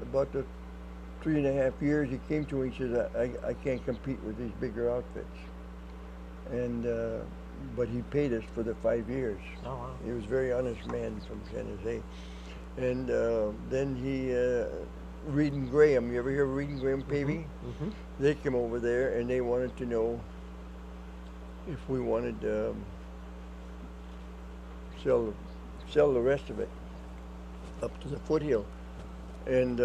about the 3.5 years, he came to me and he said, I can't compete with these bigger outfits. And but he paid us for the 5 years. Oh, wow. He was a very honest man from San Jose. And then he, Reed and Graham, you ever hear of Reed and Graham paving? Mm-hmm. They came over there and they wanted to know if we wanted to sell the rest of it up to the foothill. And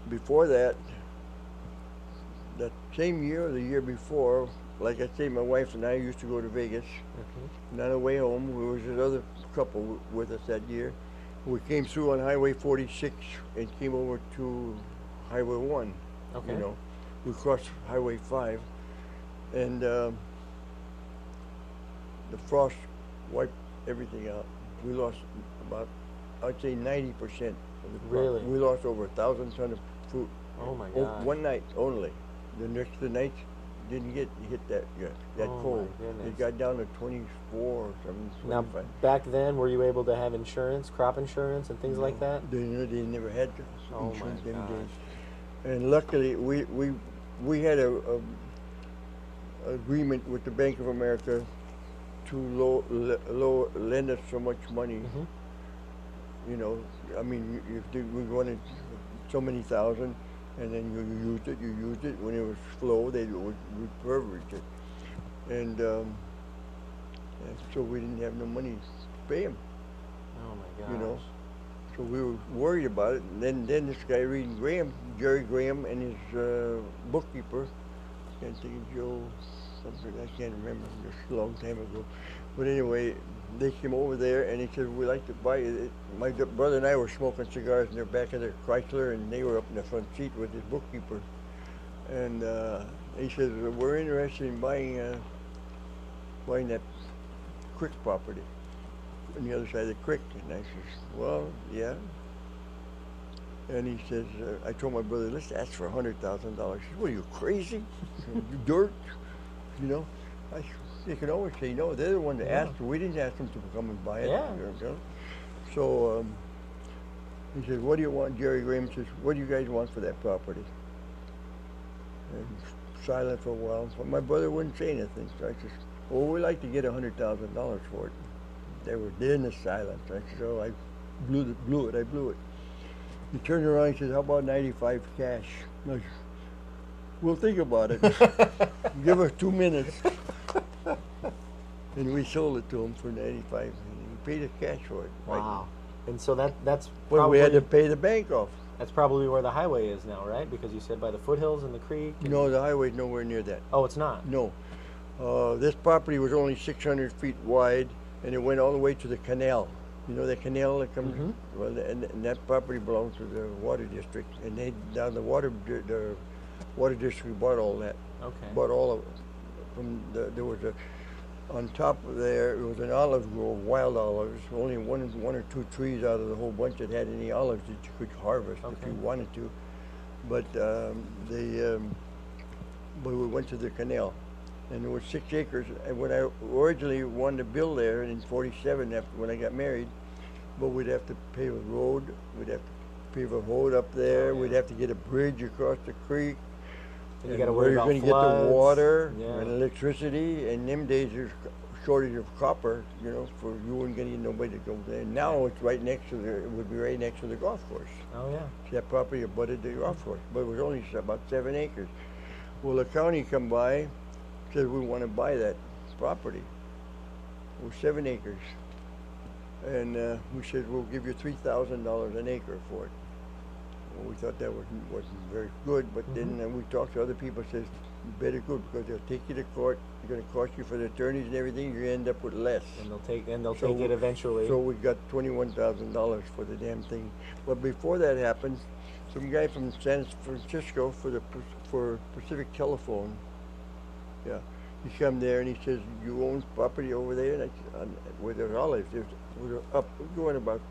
before that same year or the year before, like I say, my wife and I used to go to Vegas. Mm-hmm. And on the way home, there was another couple with us that year. We came through on Highway 46 and came over to Highway 1. Okay. We crossed Highway 5, and the frost wiped everything out. We lost about, I'd say 90% of the crop. Really? We lost over 1,000 tons of fruit. Oh my God. One night only. The next nights didn't hit that Oh, cold. my goodness. It got down to 24 or something. Now, 25. back then, were you able to have insurance, crop insurance, and things like that? They never had Oh insurance my them gosh. days. And luckily, we had a agreement with the Bank of America to lend us so much money. Mm-hmm. If we wanted so many thousand, and then you used it. When it was slow, they would repurpose it. And so we didn't have no money to pay them. Oh my gosh. So we were worried about it. And then this guy, Reed Graham, Jerry Graham, and his bookkeeper, I can't think of Joe, something, I can't remember, just a long time ago. But anyway, they came over there and he said, we'd like to buy it. My brother and I were smoking cigars in the back of their Chrysler, and they were up in the front seat with his bookkeeper. And he said, we're interested in buying that creek property on the other side of the creek. And I says, well, yeah. And he says, I told my brother, let's ask for $100,000. He says, what are you, crazy? You dirt? They can always say no. They're the one that asked. We didn't ask them to come and buy it. Yeah. So He says, what do you want? Jerry Graham says, what do you guys want for that property? And silent for a while. But my brother wouldn't say anything. So I said, well, we'd like to get $100,000 for it. They were in the silence. I said, so I blew it. He turned around and says, how about 95 cash? I said, we'll think about it. Give us 2 minutes. And we sold it to him for 95. And he paid us cash for it. Wow. And so that's Well, probably, we had to pay the bank off. that's probably where the highway is now, right? Because you said by the foothills and the creek. And No, the highway's nowhere near that. Oh, it's not. No. This property was only 600 feet wide, and it went all the way to the canal. You know the canal that comes? Mm-hmm. Well, and that property belongs to the water district, and they down the water district bought all that. Okay. Bought all of it. There was on top of there was an olive grove, wild olives. Only one or two trees out of the whole bunch that had any olives that you could harvest if you wanted to. But but we went to the canal, and there was 6 acres. And when I originally wanted to build there in '47, after when I got married, but we'd have to pave a road. We'd have to pave a road up there. We'd have to get a bridge across the creek. And you got to worry about where you're going to get the water and electricity. And in them days, there's shortage of copper. You know, for you weren't going to get nobody to go there. Now it's right next to it would be right next to the golf course. Oh yeah. See, that property abutted the golf course, but it was only about 7 acres. Well, the county come by, said we want to buy that property. It was 7 acres, and we said we'll give you $3,000 an acre for it. Well, we thought that wasn't very good, but then we talked to other people. Says you better go because they'll take you to court. It's going to cost you for the attorneys and everything. You end up with less. And they'll take it eventually. So we got $21,000 for the damn thing. But before that happened, some guy from San Francisco for Pacific Telephone. Yeah, he come there and he says, "You own property over there?" And I said, where there's olives. We're up. We're going about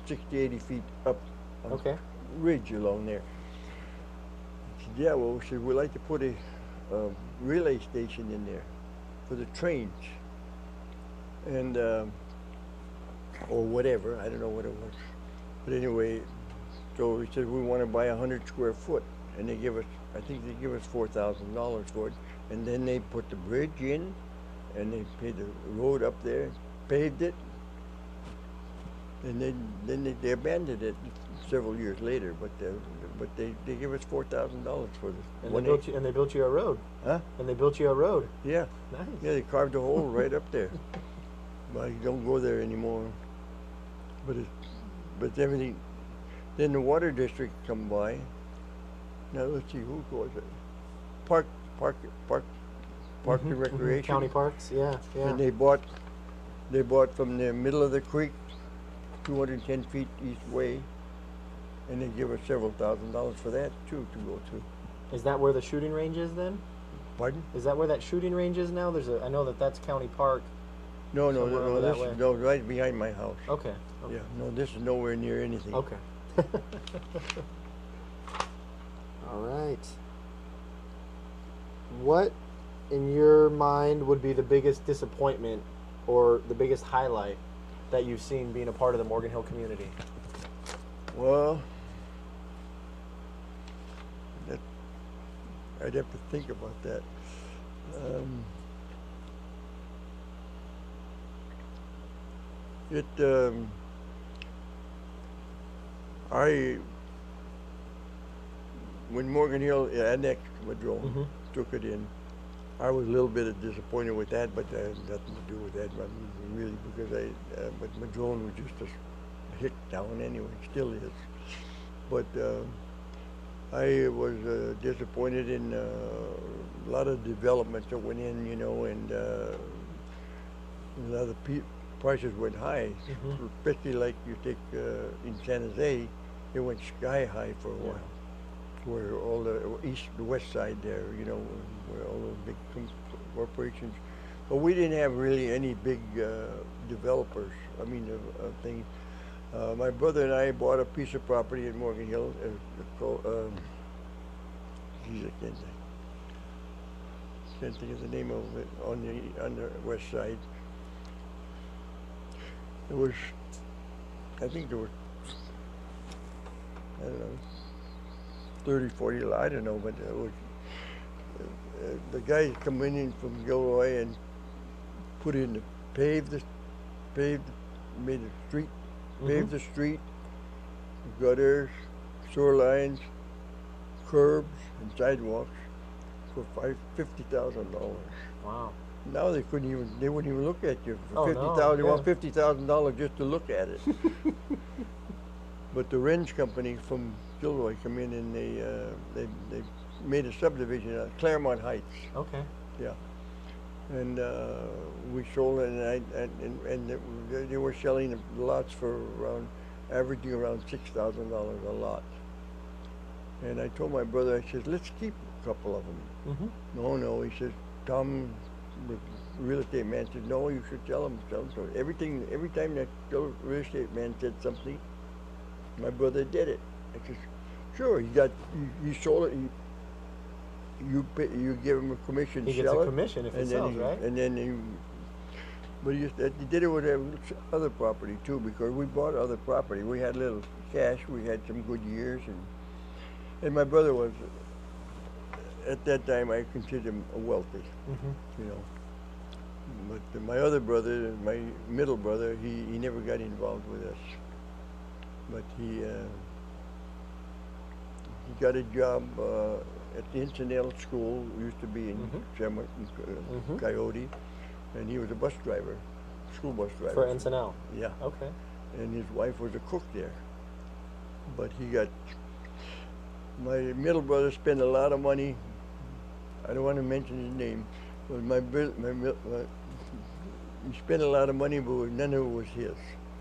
60, 80 feet up. Okay. Ridge along there. I said, yeah, well, we said we'd like to put a relay station in there for the trains, and or whatever. I don't know what it was, but anyway, so we said we want to buy 100 square foot, and they give us, I think they give us $4,000 for it, and then they put the bridge in, and they paid the road up there, paved it, and then they abandoned it several years later. But they give us $4,000 for this. And they built you a road. Huh? And they built you a road. Yeah. Nice. Yeah, they carved a hole right up there. But you don't go there anymore. But everything. Then the water district come by. Now let's see, who was it? Park and Recreation. County parks. Yeah. Yeah. And they bought from the middle of the creek, 210 feet each way, and they give us several $1,000s for that too to go to. Is that where the shooting range is then? Pardon? Is that where that shooting range is now? I know that's County Park. No, that way. no, right behind my house. Okay. Yeah, no, this is nowhere near anything. Okay. All right. What, in your mind, would be the biggest disappointment or the biggest highlight that you've seen being a part of the Morgan Hill community? Well, I'd have to think about that. When Morgan Hill annexed Madrone, took it in, I was a little bit disappointed with that, but that had nothing to do with that, really, because but Madrone was just a hit town anyway, still is. But I was disappointed in a lot of developments that went in, you know, and a lot of prices went high, especially like you take in San Jose, it went sky high for a while. Where all the west side there, you know, where all those big corporations. But we didn't have really any big developers, things. My brother and I bought a piece of property in Morgan Hill, called, I can't think of the name of it, on the west side. It was, I think there was I don't know, 30, 40, I don't know, but it was, the guys coming in from Gilroy and put in the paved, made a street, paved the street, gutters, sewer lines, curbs, and sidewalks for $50,000. Wow. Now they wouldn't even look at you for Oh, no, 50,000. They yeah. want $50,000 just to look at it. But the Wrench company from Gilroy come in and they made a subdivision at Claremont Heights. Okay. Yeah. And we sold it, and they were selling the lots for averaging around $6,000 a lot. And I told my brother, I said, let's keep a couple of them. No, he says, Tom, the real estate man, said, no, you should sell them. So every time that real estate man said something, my brother did it. I said, sure, he sold it. You give him a commission. He gets a commission if it sells, right? And then but he did it with other property too, because we bought other property. We had a little cash. We had some good years, and my brother was, at that time, I considered him wealthy, you know. But my other brother, my middle brother, he never got involved with us. But he got a job at the Incidental School, used to be in Coyote, and he was a bus driver, school bus driver. For Encinal? Yeah. Okay. And his wife was a cook there. But my middle brother spent a lot of money. I don't want to mention his name, but he spent a lot of money, but none of it was his.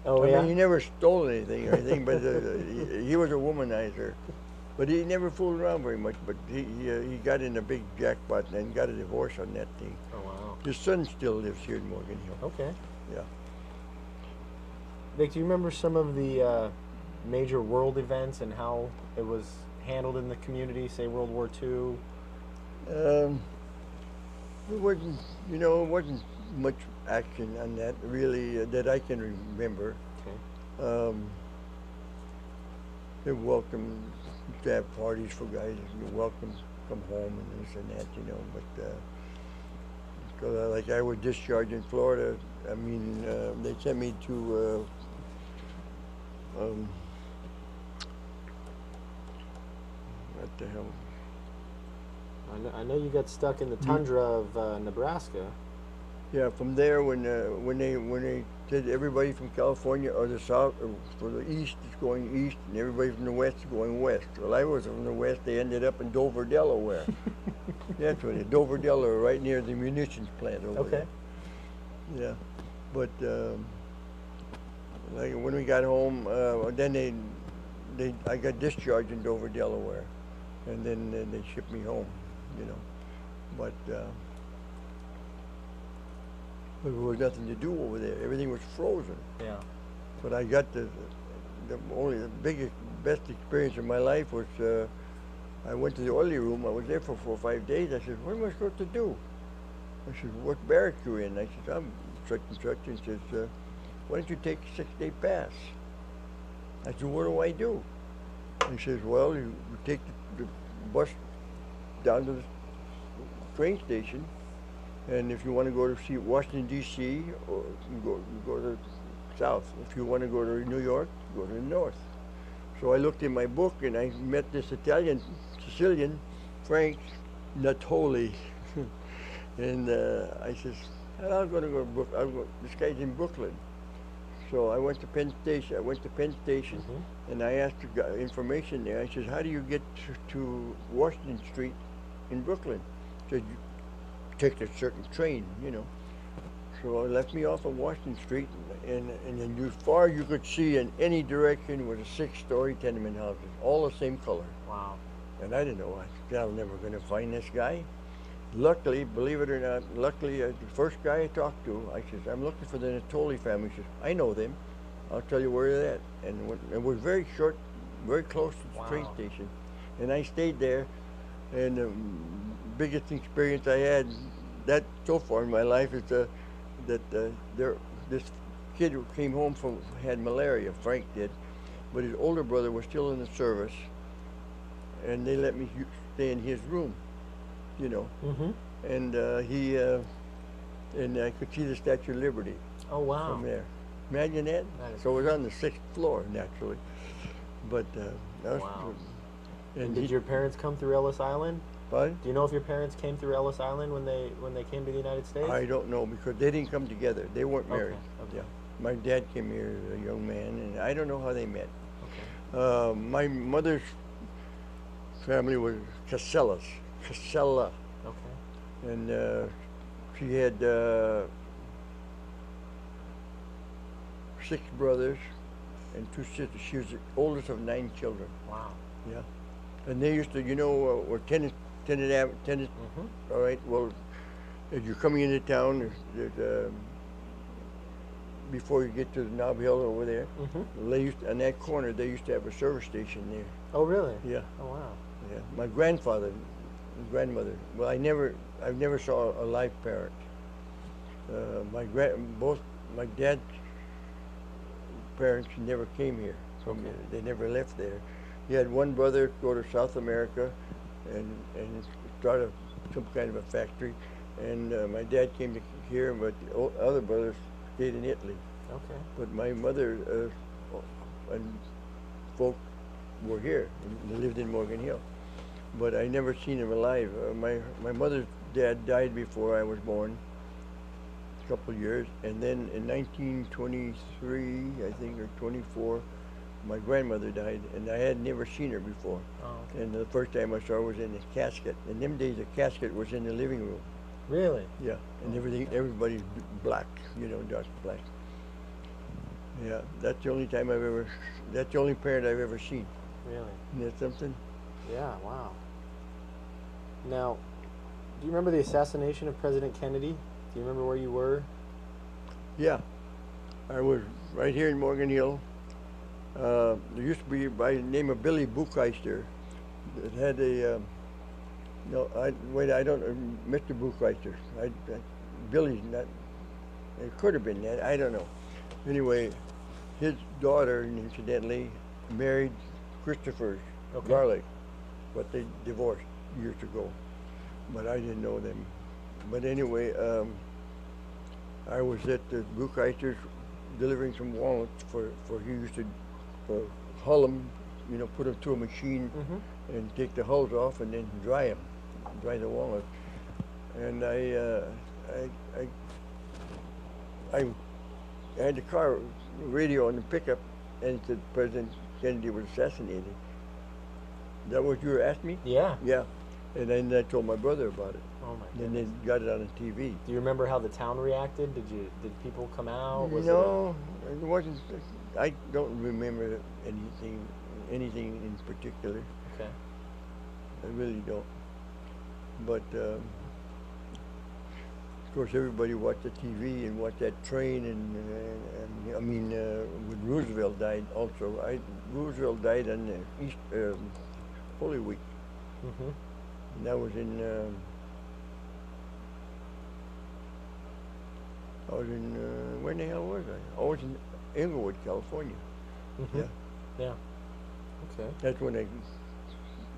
Oh, I yeah? mean, he never stole anything or anything, but he was a womanizer. But he never fooled around very much, but he got in a big jackpot and got a divorce on that thing. Oh, wow. His son still lives here in Morgan Hill. Okay. Yeah. Vic, do you remember some of the major world events and how it was handled in the community, say World War II? It wasn't much action on that, really, that I can remember. Okay. They welcomed to have parties for guys. You're welcome to come home and this and that, you know. But because like I was discharged in Florida, I mean, they sent me to what the hell? I know you got stuck in the tundra of Nebraska. Yeah, from there when they said everybody from California or the south or for the east is going east and everybody from the west is going west. Well, I was from the west. They ended up in Dover, Delaware. That's what Dover, Delaware, right near the munitions plant over there. Yeah, but like when we got home, then I got discharged in Dover, Delaware, and then they shipped me home, you know, but. There was nothing to do over there. Everything was frozen. Yeah. But I got the biggest, best experience of my life was I went to the oily room. I was there for 4 or 5 days. I said, what am I supposed to do? I said, what barrack you in? I said, I'm such and such. And says, why don't you take a 6-day pass? I said, what do I do? He says, well, you take the bus down to the train station. And if you want to go to see Washington, D.C., or you go to the south. If you want to go to New York, go to the north. So I looked in my book and I met this Sicilian, Frank Natoli. And I says, I'm going to go to Brooklyn. This guy's in Brooklyn. So I went to Penn Station. And I asked the information there. I says, how do you get to Washington Street in Brooklyn? He said, take a certain train, you know. So it left me off of Washington Street, and as far as you could see in any direction was a 6-story tenement houses, all the same color. Wow. And I didn't know, I said, I'm never going to find this guy. Luckily, believe it or not, the first guy I talked to, I said, I'm looking for the Natoli family. He says, I know them. I'll tell you where they're at. And it was very short, very close to the train station. And I stayed there, and the biggest experience I had that so far in my life is this kid who came home had malaria, Frank did, but his older brother was still in the service, and they let me stay in his room, you know. Mm-hmm. And and I could see the Statue of Liberty Oh, wow. from there. Imagine that. That is So it was on the 6th floor, naturally. But that was, Wow. and And did your parents come through Ellis Island? Pardon? Do you know if your parents came through Ellis Island when they came to the United States? I don't know because they didn't come together. They weren't Okay, married. okay. Yeah. My dad came here as a young man, and I don't know how they met. Okay. My mother's family was Casella, Okay. and she had 6 brothers and 2 sisters. She was the oldest of 9 children. Wow. Yeah, and they used to, you know, where tennis. Mm-hmm. All right. Well, as you're coming into town, there's before you get to the Knob Hill over there, Mm-hmm. they used on that corner. They used to have a service station there. Oh, really? Yeah. Oh, wow. Yeah. My grandmother. Well, I never saw a live parent. Both my dad's parents never came here. Okay. They never left there. He had one brother go to South America and start some kind of a factory. And my dad came to here, but the other brothers stayed in Italy. Okay. But my mother and folk were here. They lived in Morgan Hill. But I never seen them alive. My mother's dad died before I was born, a couple of years. And then in 1923, I think, or 24, my grandmother died, and I had never seen her before. Oh, okay. And the first time I saw her was in a casket. In them days, a casket was in the living room. Really? Yeah, and everybody's black, you know, dark black. Yeah, that's the only that's the only parent I've ever seen. Really? Isn't that something? Yeah, wow. Now, do you remember the assassination of President Kennedy? Do you remember where you were? Yeah, I was right here in Morgan Hill. There used to be by the name of Billy Bucheister that had a, I don't, Mr. Bucheister. Billy's not, it could have been that, I don't know. Anyway, his daughter, incidentally, married Christopher Garlick, but they divorced years ago. But I didn't know them. But anyway, I was at the Bucheister's delivering some walnuts for he used to hull them, you know, put them through a machine and take the hulls off and then dry the walnuts. And I had the car radio on the pickup, and it said President Kennedy was assassinated. Is that what you were asking me? Yeah. Yeah. And then I told my brother about it. Oh my And goodness. they got it on the TV. Do you remember how the town reacted? Did people come out? Was No, it wasn't. I don't remember anything in particular. Okay. I really don't. But of course, everybody watched the TV and watched that train, and I mean, when Roosevelt died also. Roosevelt died on the Holy Week. Mm-hmm. And that was in. I was in. Where in the hell was I? I was in Inglewood, California. Mm-hmm. Yeah. Yeah. Okay. That's when I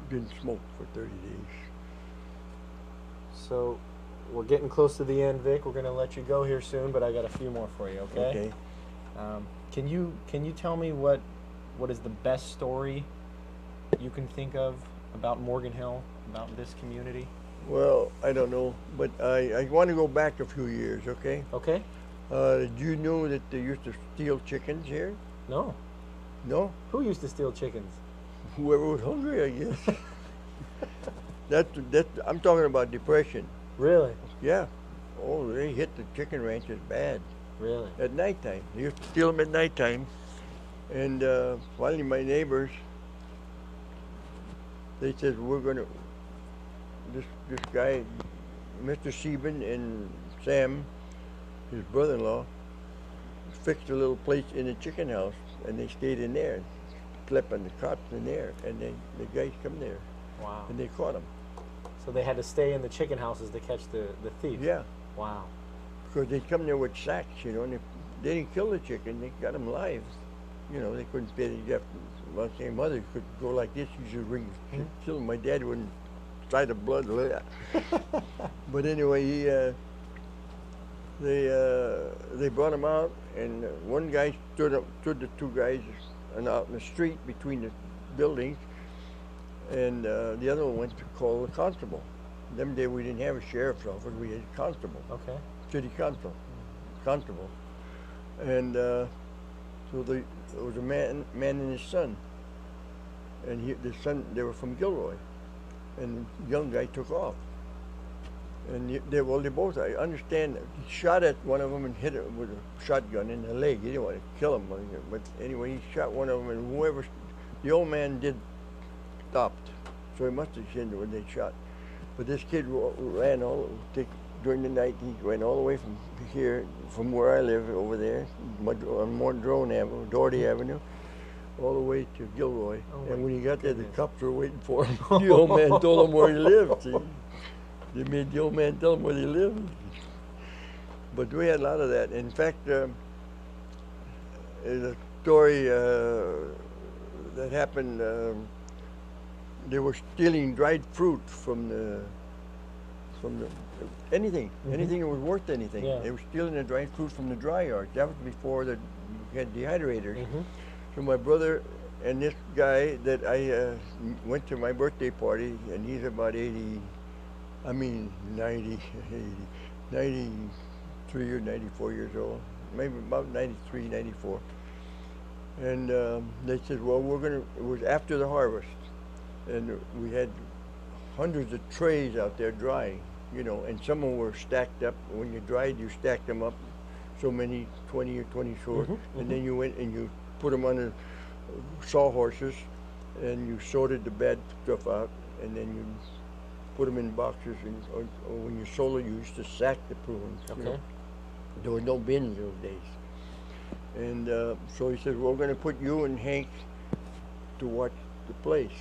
didn't smoke for 30 days. So, we're getting close to the end, Vic. We're going to let you go here soon, but I got a few more for you, okay? Okay. Can you tell me what is the best story you can think of about Morgan Hill, about this community? Well, I don't know, but I want to go back a few years, okay? Okay. Did you know that they used to steal chickens here? No. No? Who used to steal chickens? Whoever was hungry, I guess. That's I'm talking about depression. Really? Yeah. Oh, they hit the chicken ranches bad. Really? At nighttime. They used to steal them at nighttime. And finally my neighbors, they said, we're going to, this guy, Mr. Sieben and Sam, his brother-in-law, fixed a little place in the chicken house, and they stayed in there, slept on the cots in there, and the guys come there. Wow. And they caught them. So they had to stay in the chicken houses to catch the thief? Yeah. Wow. Because they come there with sacks, you know, and if they didn't kill the chicken, they got them live, you know, they couldn't pay the well, say mother could go like this, you should ring, kill him. My dad wouldn't try the blood. But anyway, they brought him out, and one guy stood the two guys out in the street between the buildings, and the other one went to call the constable. Them day we didn't have a sheriff's office, we had a constable. Okay. City constable. And so there was a man and his son, and the son, they were from Gilroy, and the young guy took off. And they both, I understand, he shot at one of them and hit him with a shotgun in the leg. He didn't want to kill him, but anyway, he shot one of them, and the old man stopped. So he must have seen it when they shot. But this kid ran during the night. He ran all the way from here, from where I live over there, on Doherty Avenue, all the way to Gilroy. Oh, and when he got there, the cops were waiting for him. The old man told him where he lived. See? They made the old man tell him where he lived. But we had a lot of that. In fact, there's a story that happened. They were stealing dried fruit from anything that was worth anything. Yeah. They were stealing the dried fruit from the dry yard. That was before we had dehydrators. So my brother and this guy that I went to my birthday party, and he's about 93 or 94 years old, maybe about 93, 94. And they said, well, it was after the harvest, and we had hundreds of trays out there drying, you know, and some of them were stacked up. When you dried, you stacked them up, so many, 20 or 24, and then you went and you put them on the sawhorses, and you sorted the bad stuff out, and then you put them in boxes, and or when you sold it, you used to sack the prunes. Okay. You know? There were no bins those days. And so he said, well, we're going to put you and Hank to watch the place.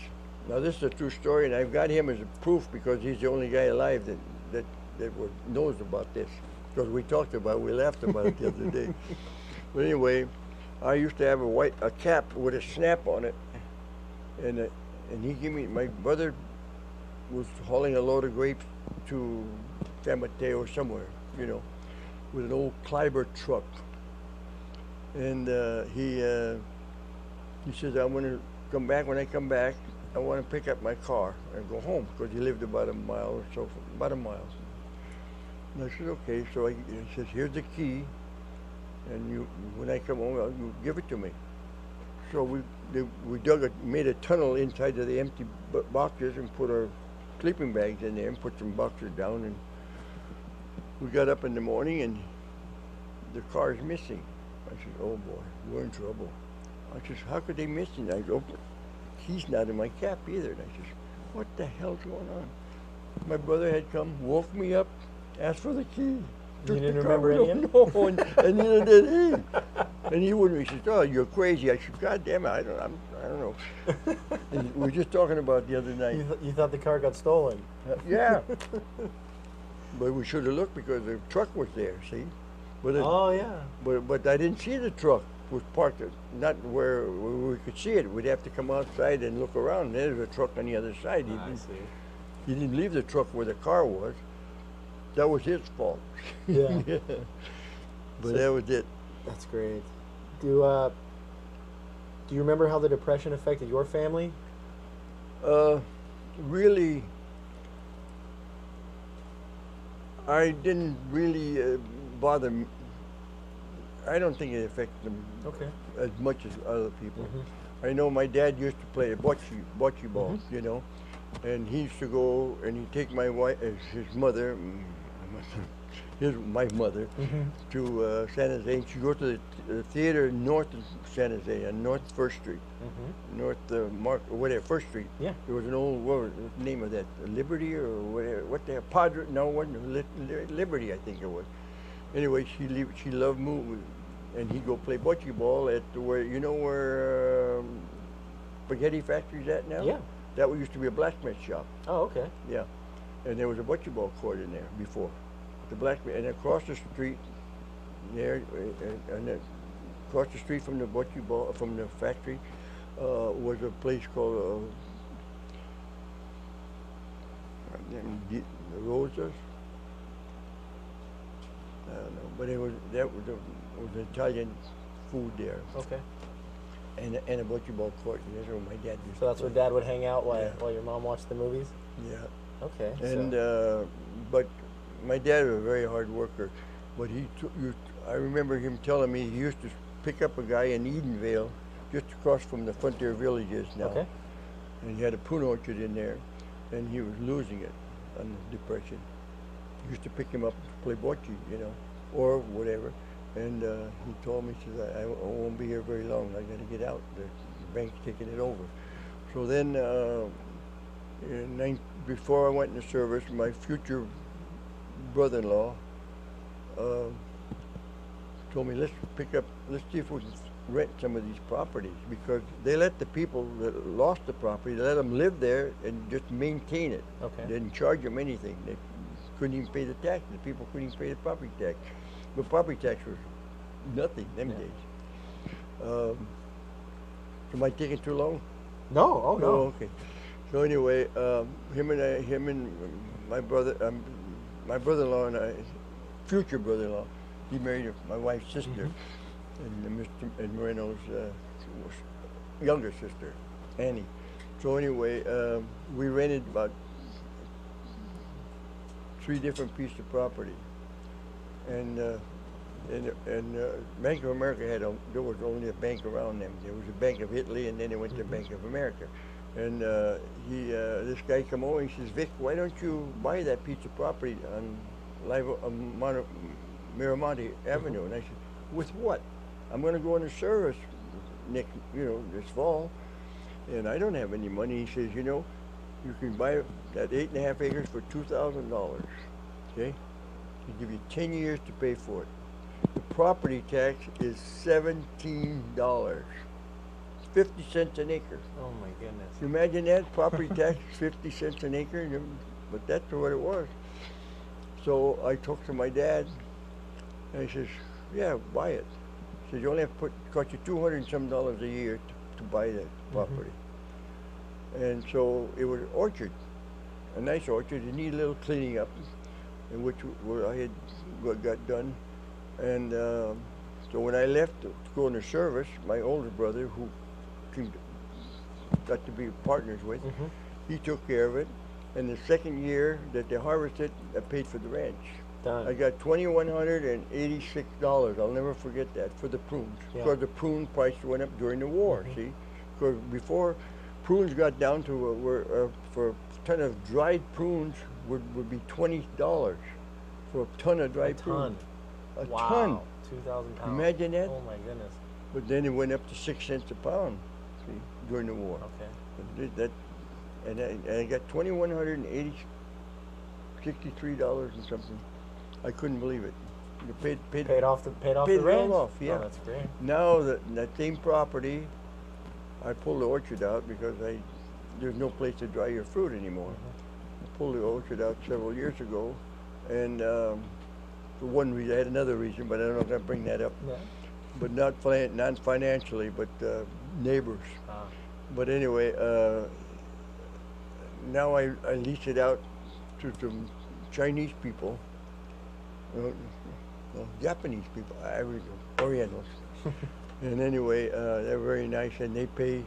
Now, this is a true story, and I've got him as a proof because he's the only guy alive that knows about this. Because we talked about it, we laughed about it the other day. But anyway, I used to have a cap with a snap on it, and he gave me, my brother was hauling a load of grapes to San Mateo somewhere, you know, with an old Kleiber truck. And he says, I want to come back. When I come back, I want to pick up my car and go home, because he lived about a mile or so, about a mile. And I said, okay. So he says, here's the key, and when I come home, you give it to me. So we made a tunnel inside of the empty boxes and put our sleeping bags in there and put some boxes down, and we got up in the morning and the car is missing. I said, oh boy, we're in trouble. I said, how could they miss it? I go, key's not in my cap either. And I said, what the hell's going on? My brother had come, woke me up, asked for the key. You didn't remember any of it? No, and neither did he. And he wouldn't. He said, oh, you're crazy. I said, God damn it, I don't know. And we were just talking about the other night. You thought the car got stolen? Yeah. But we should have looked because the truck was there, see? But Oh, yeah. But I didn't see the truck. It was parked not where we could see it. We'd have to come outside and look around. There's a truck on the other side. I see. He didn't leave the truck where the car was. That was his fault. Yeah. Yeah. But So- that was it. That's great. Do you remember how the Depression affected your family? Really, I didn't really bother. I don't think it affected them Okay. as much as other people. I know my dad used to play bocce ball, you know, and he used to go and he'd take my wife, his mother, my mother, to San Jose, and she'd go to the theater north of San Jose on North First Street, North First Street. Yeah. There was an old, what was the name of that? Liberty or whatever? What the hell? Padre? No, it wasn't Liberty, I think it was. Anyway, she loved movies, and he'd go play bocce ball at where Spaghetti Factory's at now. Yeah. That used to be a blacksmith shop. Oh, okay. Yeah, and there was a bocce ball court in there before. The blacksmith, and across the street there, and across the street from the bocce ball, from the factory, was a place called Rosas. I don't know, but was Italian food there, Okay. and a bocce ball court. That's where my dad used So that's to where play. Dad would hang out while Yeah. while your mom watched the movies. Yeah. Okay. And so, but my dad was a very hard worker, but I remember him telling me he used to pick up a guy in Edenvale, just across from the Frontier Villages now, okay. and he had a prune orchard in there, and he was losing it on the depression. He used to pick him up to play bocce, or whatever, and he told me, he says, I won't be here very long. I got to get out. The bank's taking it over. So then. Before I went into service, my future brother-in-law told me, let's see if we can rent some of these properties, because they let the people that lost the property, they let them live there and just maintain it. Okay. They didn't charge them anything. They couldn't even pay the tax. The people couldn't even pay the property tax. But property tax was nothing them days. Am I taking too long? No. Oh no. Oh, okay. So anyway, him and my brother-in-law and I, future brother-in-law, he married my wife's sister, and Moreno's younger sister, Annie. So anyway, we rented about 3 different pieces of property, and Bank of America there was only a bank around them. There was a Bank of Italy, and then it went to Bank of America. And this guy come over and he says, Vic, why don't you buy that piece of property on Miramonte Avenue? And I said, with what? I'm going to go into service this fall, and I don't have any money. He says, you can buy that 8.5 acres for $2,000. Okay? He'll give you 10 years to pay for it. The property tax is $17. 50 cents an acre. Oh my goodness. You imagine that? Property tax, 50 cents an acre, but that's what it was. So I talked to my dad, and he says, yeah, buy it. He says, you only have to cost you $200 and some a year to buy that property. And so it was an orchard, a nice orchard. It needed a little cleaning up, in which I had got done. And so when I left to go into service, my older brother, who got to be partners with, he took care of it. And the second year that they harvested, I paid for the ranch. Done. I got $2,186. I'll never forget that, for the prunes. Yeah. Because the prune price went up during the war, see? Because before, prunes got down to for a ton of dried prunes would be $20 for a ton of dried prunes. A ton. 2,000 pounds. Imagine that. Oh my goodness. But then it went up to 6 cents a pound, see, during the war. Okay. And I got $2,163 and something. I couldn't believe it. You Paid off the it ranch? all off, yeah. Oh, that's great. Now that same property, I pulled the orchard out because there's no place to dry your fruit anymore. I pulled the orchard out several years ago, and for one reason, I had another reason, but I don't know if I'll bring that up. Yeah. But not financially, but neighbors. But anyway, now I lease it out to some Chinese people, Japanese people, Orientals. And anyway, they're very nice, and they pay,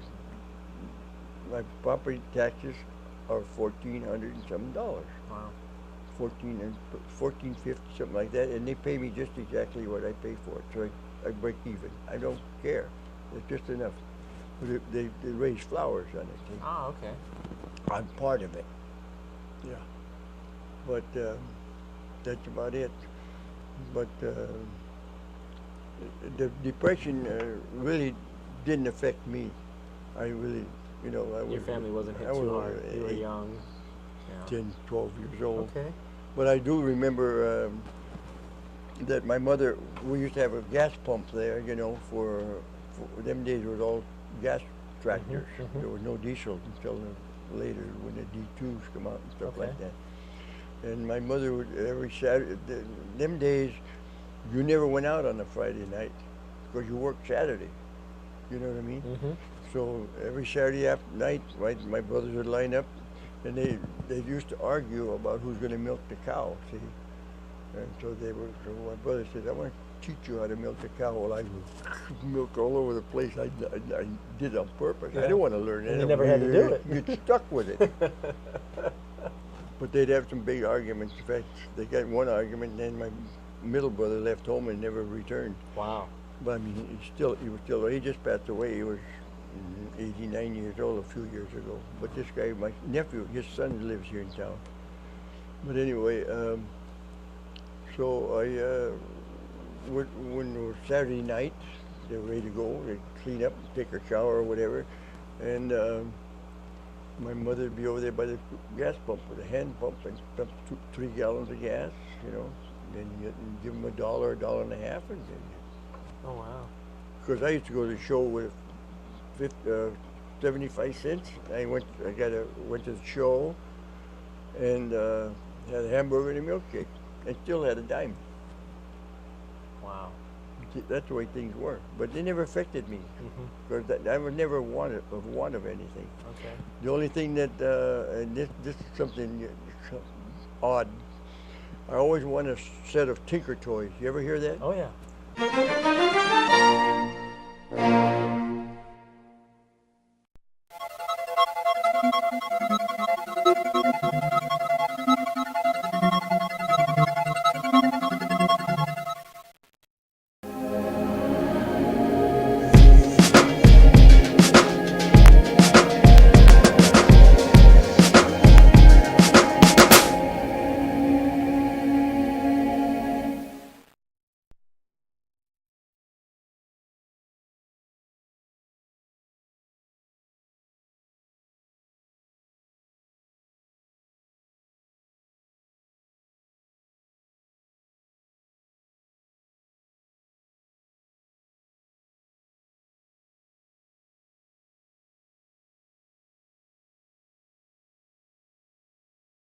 my property taxes are $1,400 and some dollars. Wow. 1450, something like that, and they pay me just exactly what I pay for it. So I break even. I don't care. It's just enough. But they raise flowers on it. See? Ah, okay. I'm part of it. Yeah. But that's about it. But the depression really didn't affect me. I really, Your family wasn't hit too hard. You were young. 10, 12 years old. Okay. But I do remember that my mother, we used to have a gas pump there, for them days it was all gas tractors. There was no diesel until later when the D2s come out and stuff like that. And my mother would, every Saturday, them days, you never went out on a Friday night because you work Saturday. You know what I mean? Mm-hmm. So every Saturday night, my brothers would line up, and they used to argue about who's going to milk the cow. See, and so my brother said, "I want to teach you how to milk the cow." Well, I would milk all over the place. I did it on purpose. I Yeah. didn't want to learn it. And you never had to do it. You get stuck with it. But they'd have some big arguments. In fact, they got one argument, and then my middle brother left home and never returned. Wow. But I mean, he was still, he just passed away. He was 89 years old a few years ago. But this guy, my nephew, his son lives here in town. But anyway, so when it was Saturday night, they were ready to go, they'd clean up, take a shower or whatever, and my mother would be over there by the gas pump with a hand pump and pump 3 gallons of gas, you know, then you give them $1, $1.50, and then Oh, wow. because I used to go to the show with 75 cents. I went to the show and had a hamburger and a milkshake, and still had a dime. Wow. That's the way things were. But they never affected me Mm-hmm. because I would never want of anything. Okay. The only thing that, and this is something odd. I always want a set of Tinker toys. You ever hear that? Oh, yeah.